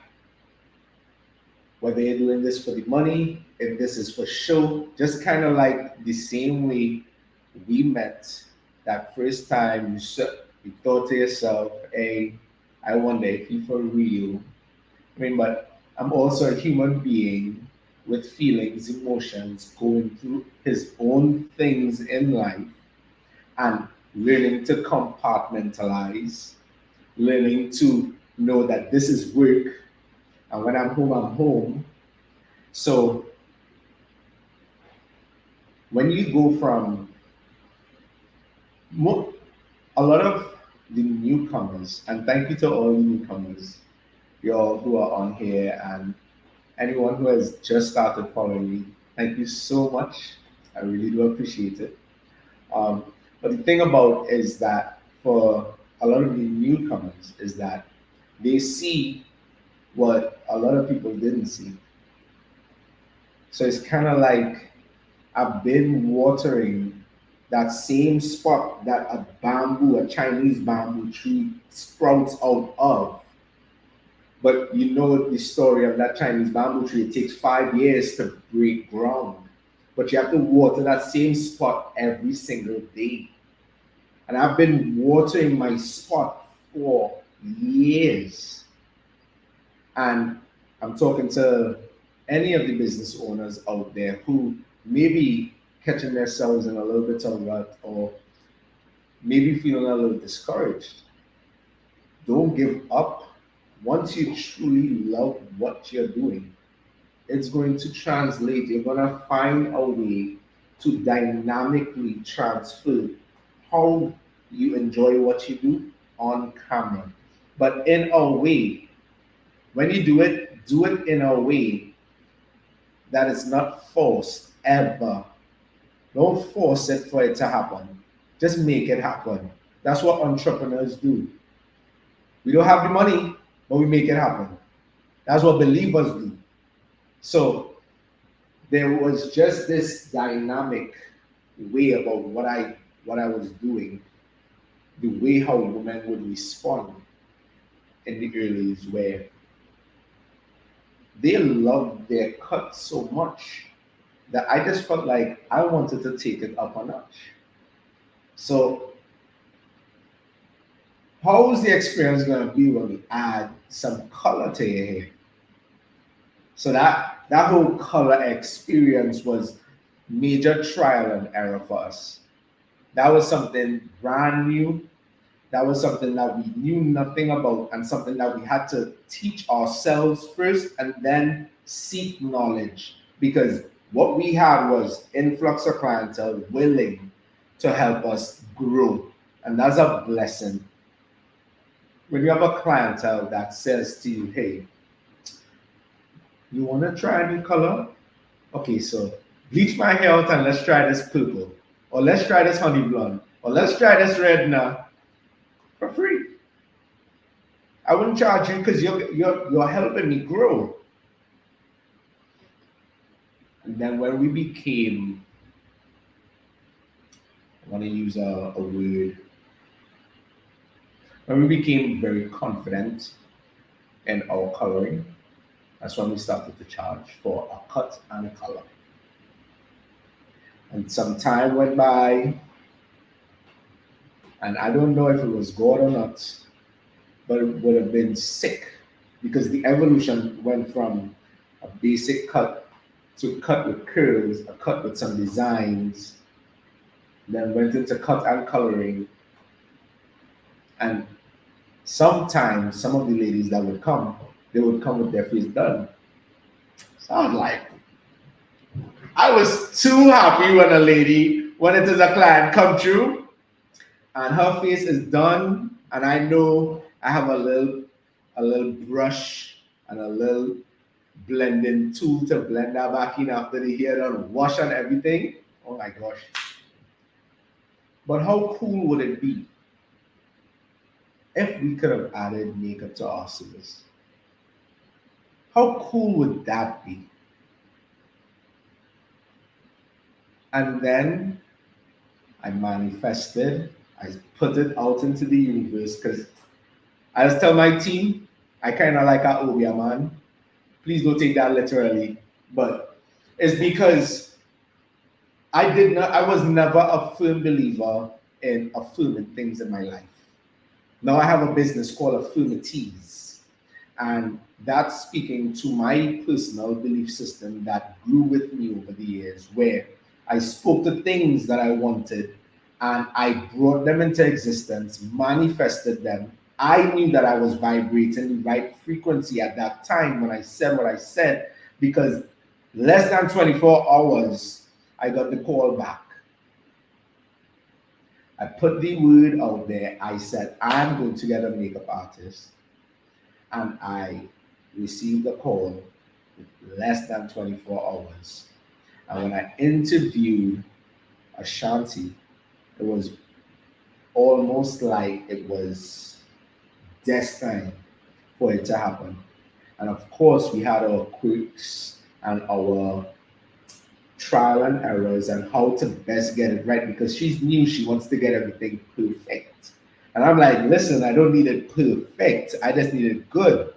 whether you're doing this for the money, if this is for show, just kind of like the same way we met that first time you thought to yourself, hey, I wonder if you're for real. I mean, but I'm also a human being with feelings, emotions, going through his own things in life and learning to compartmentalize, learning to know that this is work and when I'm home, I'm home. So when you go from a lot of the newcomers, and thank you to all the newcomers, y'all who are on here, and anyone who has just started following me, thank you so much. I really do appreciate it. But the thing about is that for a lot of the newcomers is that they see what a lot of people didn't see. So it's kind of like I've been watering that same spot that a Chinese bamboo tree sprouts out of. But you know the story of that Chinese bamboo tree, it takes 5 years to break ground. But you have to water that same spot every single day. And I've been watering my spot for years. And I'm talking to any of the business owners out there who may be catching themselves in a little bit of rut or maybe feeling a little discouraged. Don't give up. Once you truly love what you're doing, it's going to translate. You're going to find a way to dynamically transfer how you enjoy what you do on camera. But in a way, when you do it in a way that is not forced ever. Don't force it for it to happen. Just make it happen. That's what entrepreneurs do. We don't have the money, but we make it happen. That's what believers do. So there was just this dynamic way about what I was doing, the way how women would respond in the earlys where they loved their cut so much that I just felt like I wanted to take it up a notch. So how is the experience going to be when we add some color to your hair? So that whole color experience was major trial and error for us. That was something brand new. That was something that we knew nothing about and something that we had to teach ourselves first and then seek knowledge, because what we had was influx of clientele willing to help us grow. And that's a blessing. When you have a clientele that says to you, hey, you want to try a new color? Okay, so bleach my hair out and let's try this purple. Or let's try this honey blonde. Or let's try this red now. For free. I wouldn't charge you because you're helping me grow. And then when we became, I want to use a word, when we became very confident in our coloring, that's when we started to charge for a cut and a color. And some time went by, and I don't know if it was God or not, but it would have been sick because the evolution went from a basic cut to cut with curls, a cut with some designs, then went into cut and coloring. And sometimes some of the ladies that would come, they would come with their face done. So I was like, I was too happy when a lady, when it is a client come through, and her face is done, and I know I have a little brush and a little blending tool to blend that back in after the hair done, wash and everything. Oh my gosh. But how cool would it be if we could have added makeup to our service? How cool would that be? And then I manifested. I put it out into the universe because I just tell my team, I kind of like a Obia man. Please don't take that literally, but it's because I was never a firm believer in affirming things in my life. Now I have a business called Affirmatees, and that's speaking to my personal belief system that grew with me over the years, where I spoke to things that I wanted and I brought them into existence, manifested them. I knew that I was vibrating the right frequency at that time when I said what I said, because less than 24 hours, I got the call back. I put the word out there. I said, I'm going to get a makeup artist. And I received a call with less than 24 hours. And when I interviewed Ashanti, it was almost like it was destined for it to happen. And of course, we had our quirks and our trial and errors and how to best get it right, because she's new, she wants to get everything perfect. And I'm like, listen, I don't need it perfect, I just need it good,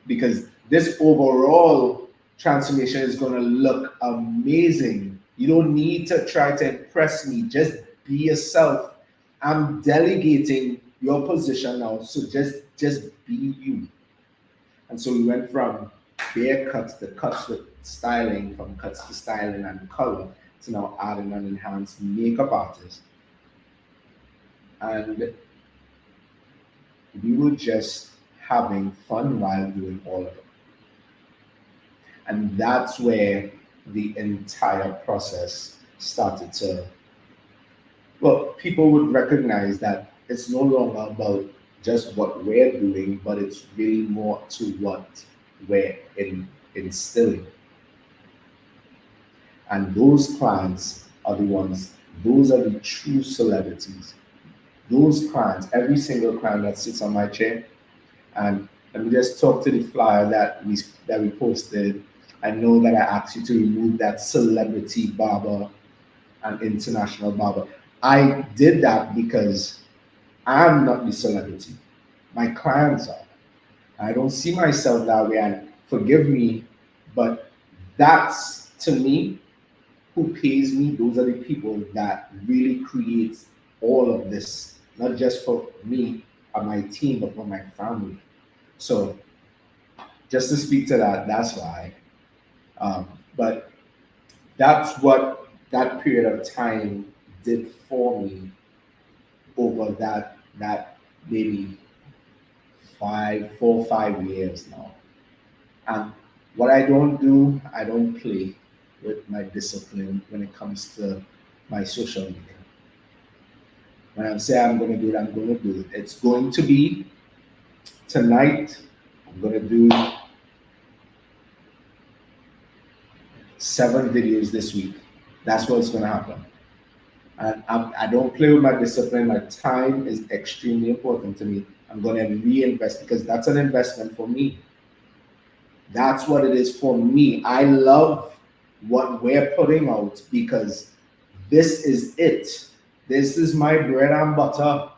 because this overall transformation is going to look amazing. You don't need to try to impress me, just be yourself. I'm delegating your position now. So just be you. And so we went from bare cuts to cuts with styling, from cuts to styling and color, to now adding an enhanced makeup artist. And we were just having fun while doing all of it. And that's where the entire process started to, well, people would recognize that it's no longer about just what we're doing, but it's really more to what we're instilling. And those clients are the ones, those are the true celebrities. Those clients, every single client that sits on my chair, and let me just talk to the flyer that we posted. I know that I asked you to remove that celebrity barber and international barber. I did that because I'm not the celebrity. My clients are. I don't see myself that way, and forgive me, but that's, to me, who pays me. Those are the people that really create all of this, not just for me and my team, but for my family. So just to speak to that, that's why. But that's what that period of time did for me over that maybe 5 years now. And what I don't do, I don't play with my discipline when it comes to my social media. When I say I'm going to do it, I'm going to do it. It's going to be tonight. I'm going to do 7 videos this week. That's what's going to happen. And I don't play with my discipline. My time is extremely important to me. I'm going to reinvest because that's an investment for me. That's what it is for me. I love what we're putting out because this is it. This is my bread and butter.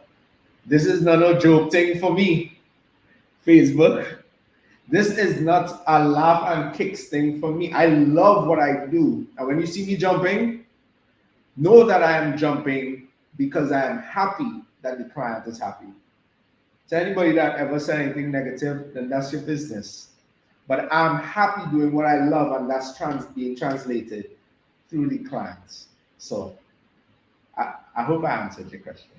This is not a joke thing for me. Facebook. This is not a laugh and kicks thing for me. I love what I do. And when you see me jumping, know that I am jumping because I am happy that the client is happy. To anybody that ever said anything negative, then that's your business. But I'm happy doing what I love, and that's being translated through the clients. So I hope I answered your question.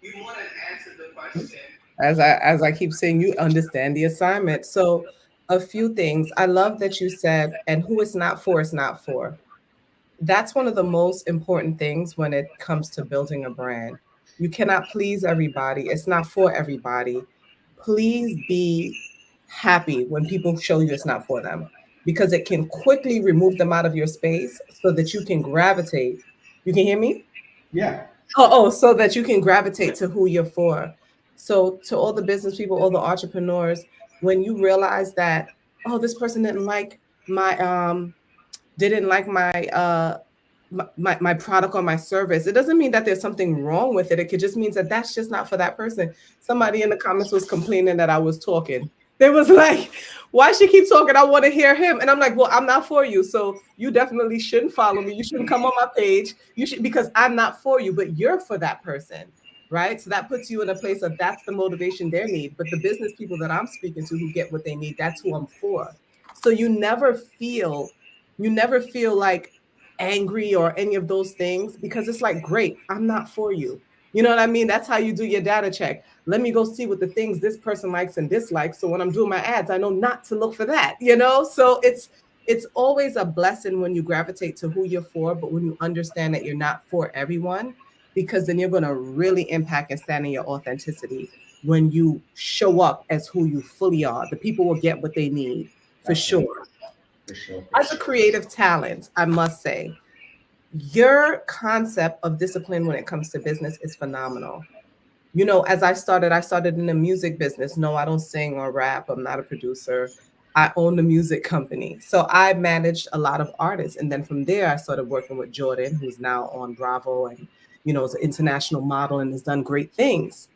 You more than answered the question. As I keep saying, you understand the assignment. So a few things. I love that you said, and who it's not for, it's not for. That's one of the most important things when it comes to building a brand. You cannot please everybody. It's not for everybody. Please be happy when people show you it's not for them because it can quickly remove them out of your space so that you can gravitate. You can hear me? Yeah. So that you can gravitate to who you're for. So to all the business people, all the entrepreneurs, when you realize that, oh, this person didn't like my my product or my service, it doesn't mean that there's something wrong with it. It could just mean that that's just not for that person. Somebody in the comments was complaining that I was talking. They was like, why she keep talking? I want to hear him. And I'm like, well, I'm not for you. So you definitely shouldn't follow me. You shouldn't come on my page. You should, because I'm not for you, but you're for that person. Right. So that puts you in a place of that's the motivation they need. But the business people that I'm speaking to who get what they need, that's who I'm for. So you never feel like angry or any of those things because it's like, great, I'm not for you. You know what I mean? That's how you do your data check. Let me go see what the things this person likes and dislikes. So when I'm doing my ads, I know not to look for that, you know? So it's always a blessing when you gravitate to who you're for, but when you understand that you're not for everyone, because then you're going to really impact and stand in your authenticity when you show up as who you fully are. The people will get what they need for sure. As a creative talent, I must say, your concept of discipline when it comes to business is phenomenal. You know, as I started in the music business. No, I don't sing or rap. I'm not a producer. I own the music company. So I managed a lot of artists. And then from there, I started working with Jordan, who's now on Bravo and, you know, is an international model and has done great things.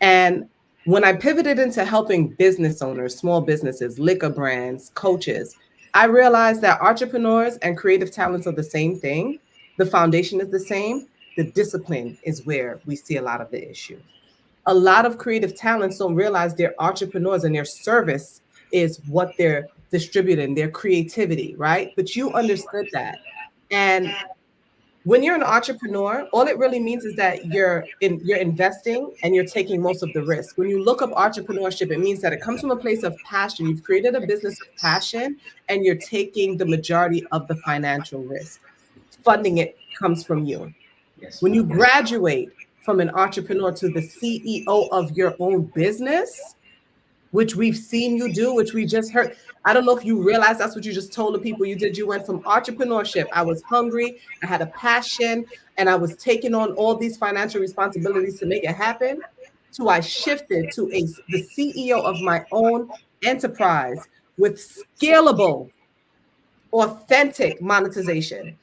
And when I pivoted into helping business owners, small businesses, liquor brands, coaches, I realized that entrepreneurs and creative talents are the same thing. The foundation is the same. The discipline is where we see a lot of the issue. A lot of creative talents don't realize they're entrepreneurs and their service is what they're distributing, their creativity, right? But you understood that. And when you're an entrepreneur, all it really means is that you're investing and you're taking most of the risk. When you look up entrepreneurship, it means that it comes from a place of passion. You've created a business of passion and you're taking the majority of the financial risk. Funding it comes from you. Yes. When you graduate from an entrepreneur to the CEO of your own business, which we've seen you do, which we just heard. I don't know if you realize that's what you just told the people you did. You went from entrepreneurship. I was hungry, I had a passion, and I was taking on all these financial responsibilities to make it happen. To I shifted to the CEO of my own enterprise with scalable, authentic monetization.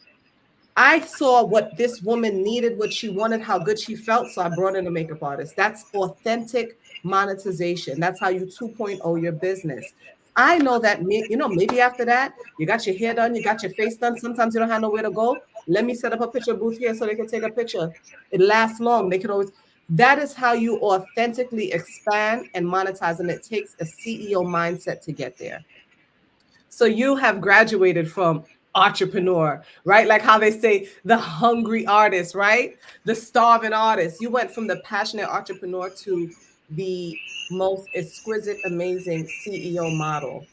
I saw what this woman needed, what she wanted, how good she felt. So I brought in a makeup artist. That's authentic monetization. That's how you 2.0 your business. I know that, maybe after that, you got your hair done, you got your face done. Sometimes you don't have nowhere to go. Let me set up a picture booth here so they can take a picture. It lasts long. They can always. That is how you authentically expand and monetize. And it takes a CEO mindset to get there. So you have graduated from entrepreneur, right? Like how they say the hungry artist, right? The starving artist. You went from the passionate entrepreneur to the most exquisite, amazing CEO model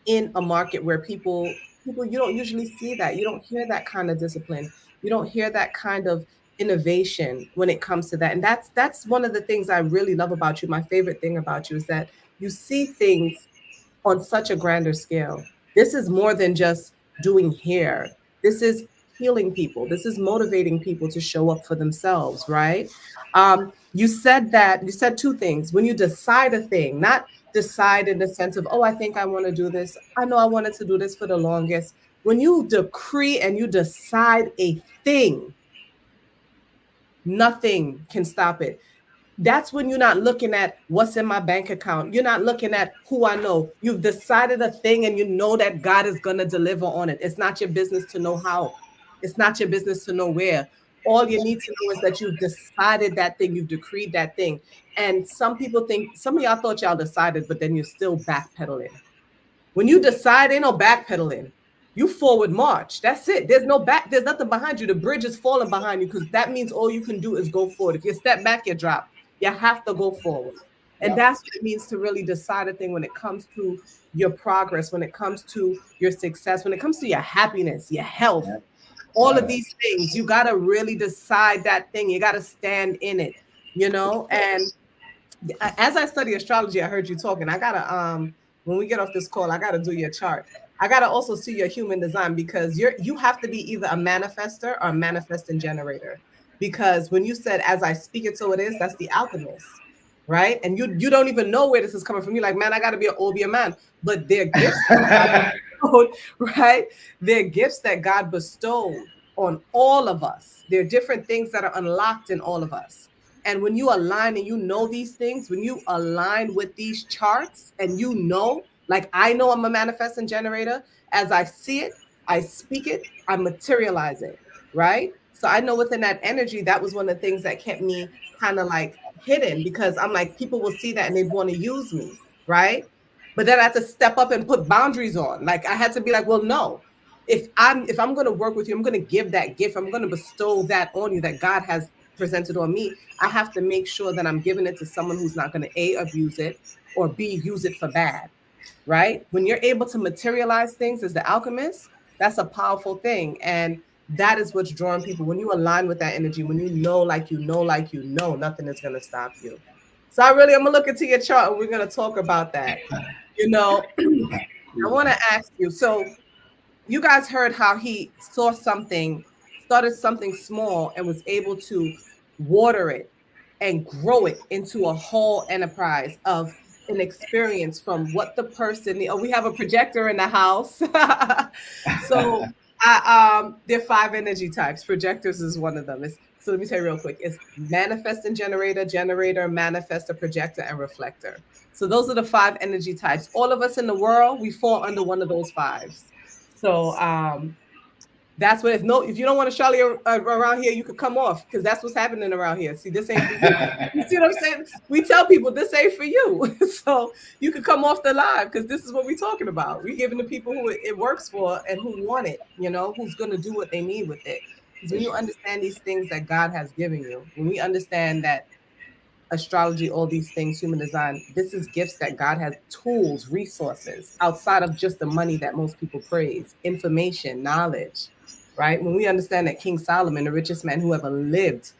in a market where people you don't usually see that. You don't hear that kind of discipline. You don't hear that kind of innovation when it comes to that. And that's one of the things I really love about you. My favorite thing about you is that you see things on such a grander scale. This is more than just doing hair. This is healing people. This is motivating people to show up for themselves, right? You said two things. When you decide a thing, not decide in the sense of, oh, I think I want to do this. I know I wanted to do this for the longest. When you decree and you decide a thing, nothing can stop it. That's when you're not looking at what's in my bank account. You're not looking at who I know. You've decided a thing and you know that God is going to deliver on it. It's not your business to know how. It's not your business to know where. All you need to know is that you've decided that thing. You've decreed that thing. And some people think, some of y'all thought y'all decided, but then you're still backpedaling. When you decide, ain't no backpedaling. You forward march. That's it. There's nothing behind you. The bridge is falling behind you because that means all you can do is go forward. If you step back, you drop. You have to go forward. And that's what it means to really decide a thing when it comes to your progress, when it comes to your success, when it comes to your happiness, your health, all of these things. You got to really decide that thing. You got to stand in it, And as I study astrology, I heard you talking. I got to, when we get off this call, I got to do your chart. I got to also see your human design because you have to be either a manifester or a manifesting generator. Because when you said, as I speak it, so it is, that's the alchemist, right? And you don't even know where this is coming from. You're like, man, I got to be a man. But they're gifts, right? They're gifts that God bestowed on all of us. There are different things that are unlocked in all of us. And when you align and you know these things, when you align with these charts and like I know I'm a manifesting generator, as I see it, I speak it, I materialize it, right? So I know within that energy, that was one of the things that kept me kind of like hidden because I'm like, people will see that and they want to use me, right? But then I had to step up and put boundaries on. Like I had to be like, well, no, if I'm going to work with you, I'm going to give that gift. I'm going to bestow that on you that God has presented on me. I have to make sure that I'm giving it to someone who's not going to A, abuse it, or B, use it for bad, right? When you're able to materialize things as the alchemist, that's a powerful thing. And that is what's drawing people. When you align with that energy, when you know, nothing is going to stop you. So I'm going to look into your chart and we're going to talk about that. I want to ask you, so you guys heard how he saw something, started something small and was able to water it and grow it into a whole enterprise of an experience from what the person, we have a projector in the house. So There are 5 energy types. Projectors is one of them. So let me tell you real quick. It's manifesting generator, manifestor, projector, and reflector. So those are the 5 energy types. All of us in the world, we fall under one of those 5s. So that's what, if you don't want to Charlie around here, you could come off, because that's what's happening around here. See, this ain't for you. You see what I'm saying? We tell people this ain't for you. So you could come off the live, because this is what we're talking about. We're giving the people who it works for and who want it, who's going to do what they need with it. Because when you understand these things that God has given you, when we understand that astrology, all these things, human design, this is gifts that God has, tools, resources outside of just the money that most people praise, information, knowledge, right? When we understand that King Solomon, the richest man who ever lived,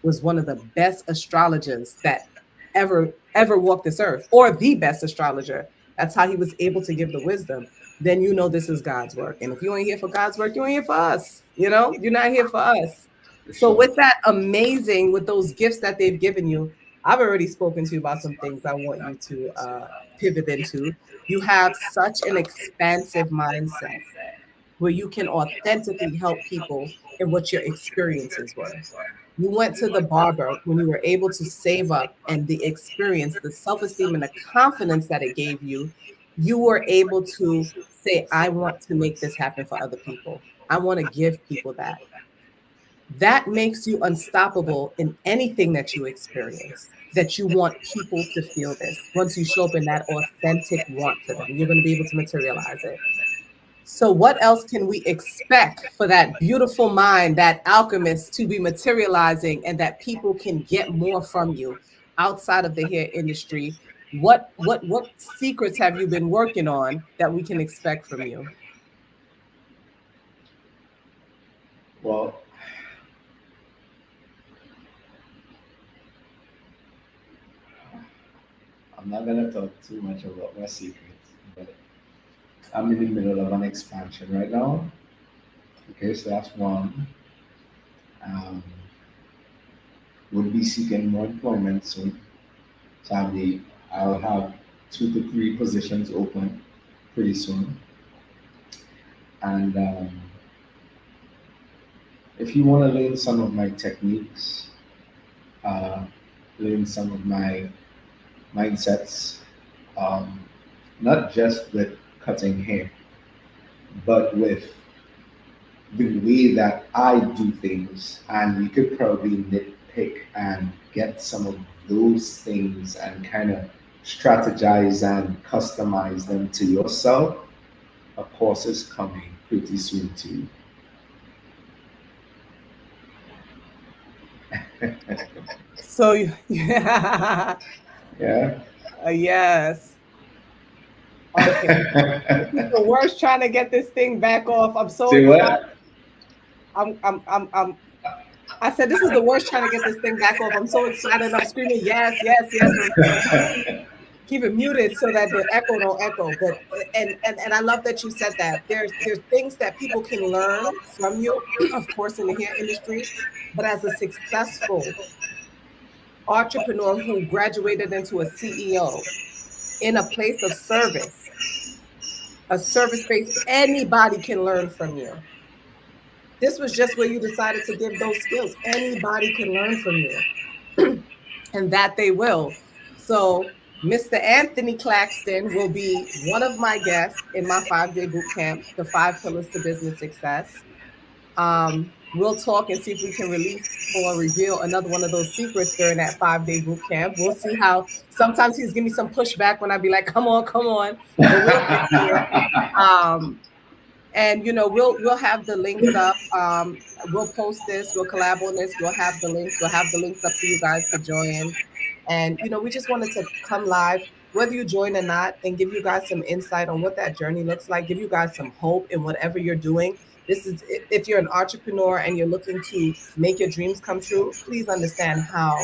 was one of the best astrologers that ever walked this earth, or the best astrologer. That's how he was able to give the wisdom. Then this is God's work. And if you ain't here for God's work, you ain't here for us. You're not here for us. So with that amazing, with those gifts that they've given you, I've already spoken to you about some things I want you to pivot into. You have such an expansive mindset where you can authentically help people in what your experiences were. You went to the barber when you were able to save up, and the experience, the self-esteem and the confidence that it gave you, you were able to say, I want to make this happen for other people. I want to give people that. That makes you unstoppable in anything that you experience, that you want people to feel this. Once you show up in that authentic want for them, you're going to be able to materialize it. So what else can we expect for that beautiful mind, that alchemist, to be materializing, and that people can get more from you outside of the hair industry? What secrets have you been working on that we can expect from you? Well, I'm not going to talk too much about my secrets, but I'm in the middle of an expansion right now. Okay, so that's one. Would be seeking more employment soon. So I'll have 2 to 3 positions open pretty soon. And if you want to learn some of my techniques, learn some of my mindsets, not just with cutting hair, but with the way that I do things, and we could probably nitpick and get some of those things and kind of strategize and customize them to yourself. A course is coming pretty soon too. So yeah. Yeah. Yes. Okay. This is the worst, trying to get this thing back off. I'm so Say excited. what? I said this is the worst, trying to get this thing back off. I'm so excited. I'm screaming yes. Keep it muted so that the echo don't echo. But and I love that you said that. There's things that people can learn from you, of course, in the hair industry, but as a successful entrepreneur who graduated into a CEO in a place of service, a service space, anybody can learn from you. This was just where you decided to give those skills. Anybody can learn from you, and that they will. So Mr. Anthony Claxton will be one of my guests in my 5-day boot camp, the 5 Pillars to Business Success. We'll talk and see if we can release or reveal another one of those secrets during that 5-day boot camp. We'll see how. Sometimes he's giving me some pushback when I be like, come on. But we'll get here. And we'll have the links up. We'll post this. We'll collab on this. We'll have the links. We'll have the links up for you guys to join. And we just wanted to come live, whether you join or not, and give you guys some insight on what that journey looks like. Give you guys some hope in whatever you're doing. This is, if you're an entrepreneur and you're looking to make your dreams come true, please understand how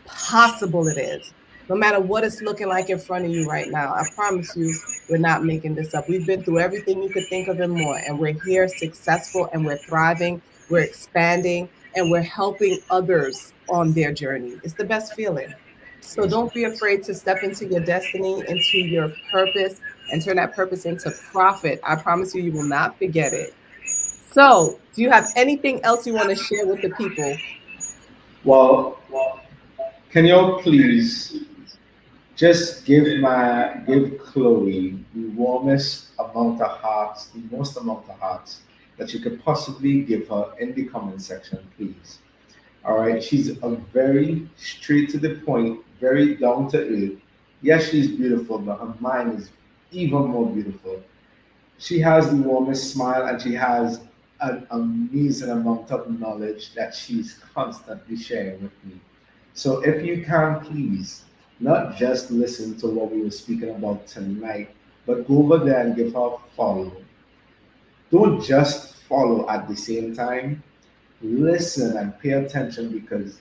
possible it is. No matter what it's looking like in front of you right now, I promise you, we're not making this up. We've been through everything you could think of and more, and we're here successful, and we're thriving, we're expanding, and we're helping others on their journey. It's the best feeling. So don't be afraid to step into your destiny, into your purpose, and turn that purpose into profit. I promise you, you will not forget it. So, do you have anything else you want to share with the people? Well, can you please just give Chloe the warmest amount of hearts, the most amount of hearts that you could possibly give her in the comment section, please. All right, she's a very straight to the point, very down to earth. Yes, she's beautiful, but her mind is even more beautiful. She has the warmest smile and she has an amazing amount of knowledge that she's constantly sharing with me. So if you can please not just listen to what we were speaking about tonight, but go over there and give her a follow. Don't just follow at the same time. Listen and pay attention because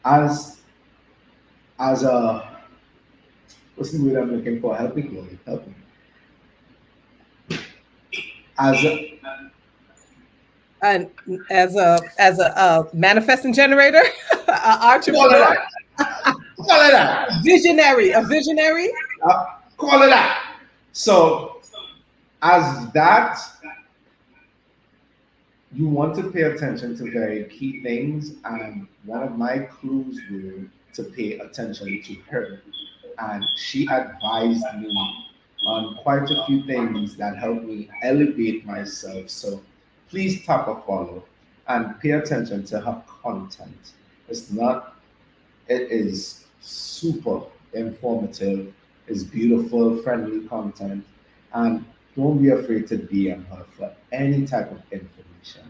as as a what's the word I'm looking for? Help me, Chloe. Help me. As a And as a manifesting generator, an call it entrepreneur, that. Call it that. a visionary. Call it that. So as that, you want to pay attention to very key things, and one of my clues were to pay attention to her. And she advised me on quite a few things that helped me elevate myself. So please tap a follow and pay attention to her content. It's not, it is super informative, it's beautiful, friendly content, and don't be afraid to DM her for any type of information.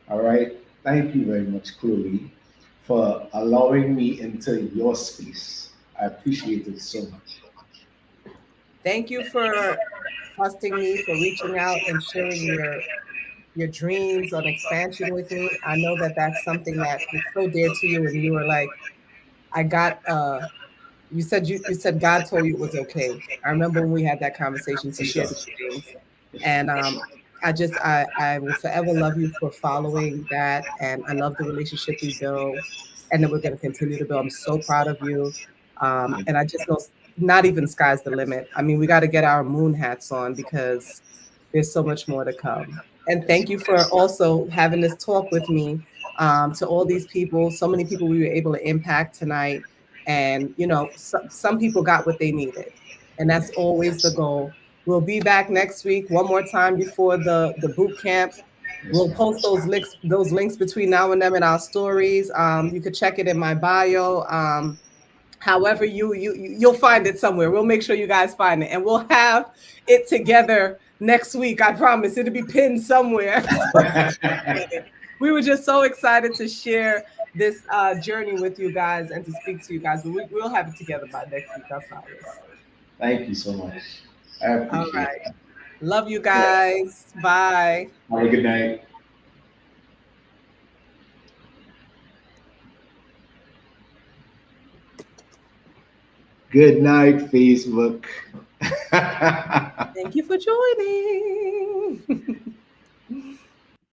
All right. Thank you very much, Chloe, for allowing me into your space. I appreciate it so much. Thank you for trusting me, for reaching out and sharing your dreams on expansion with me. I know that that's something that is so dear to you, and you were like, I got you said God told you it was okay. I remember when we had that conversation to share these things. And I will forever love you for following that. And I love the relationship we built and that we're going to continue to build. I'm so proud of you. And I just know not even sky's the limit. I mean, we got to get our moon hats on because there's so much more to come. And thank you for also having this talk with me, to all these people, so many people we were able to impact tonight. And, some people got what they needed. And that's always the goal. We'll be back next week one more time before the boot camp. Yes, We'll ma'am. post those links between now and then in our stories. You could check it in my bio. However, you'll find it somewhere. We'll make sure you guys find it, and we'll have it together next week. I promise it'll be pinned somewhere. We were just so excited to share this journey with you guys and to speak to you guys. But we'll have it together by next week. I promise. Thank you so much. I All appreciate right. it. Love you Yeah. guys. Bye. Have a good night. Good night, Facebook. Thank you for joining.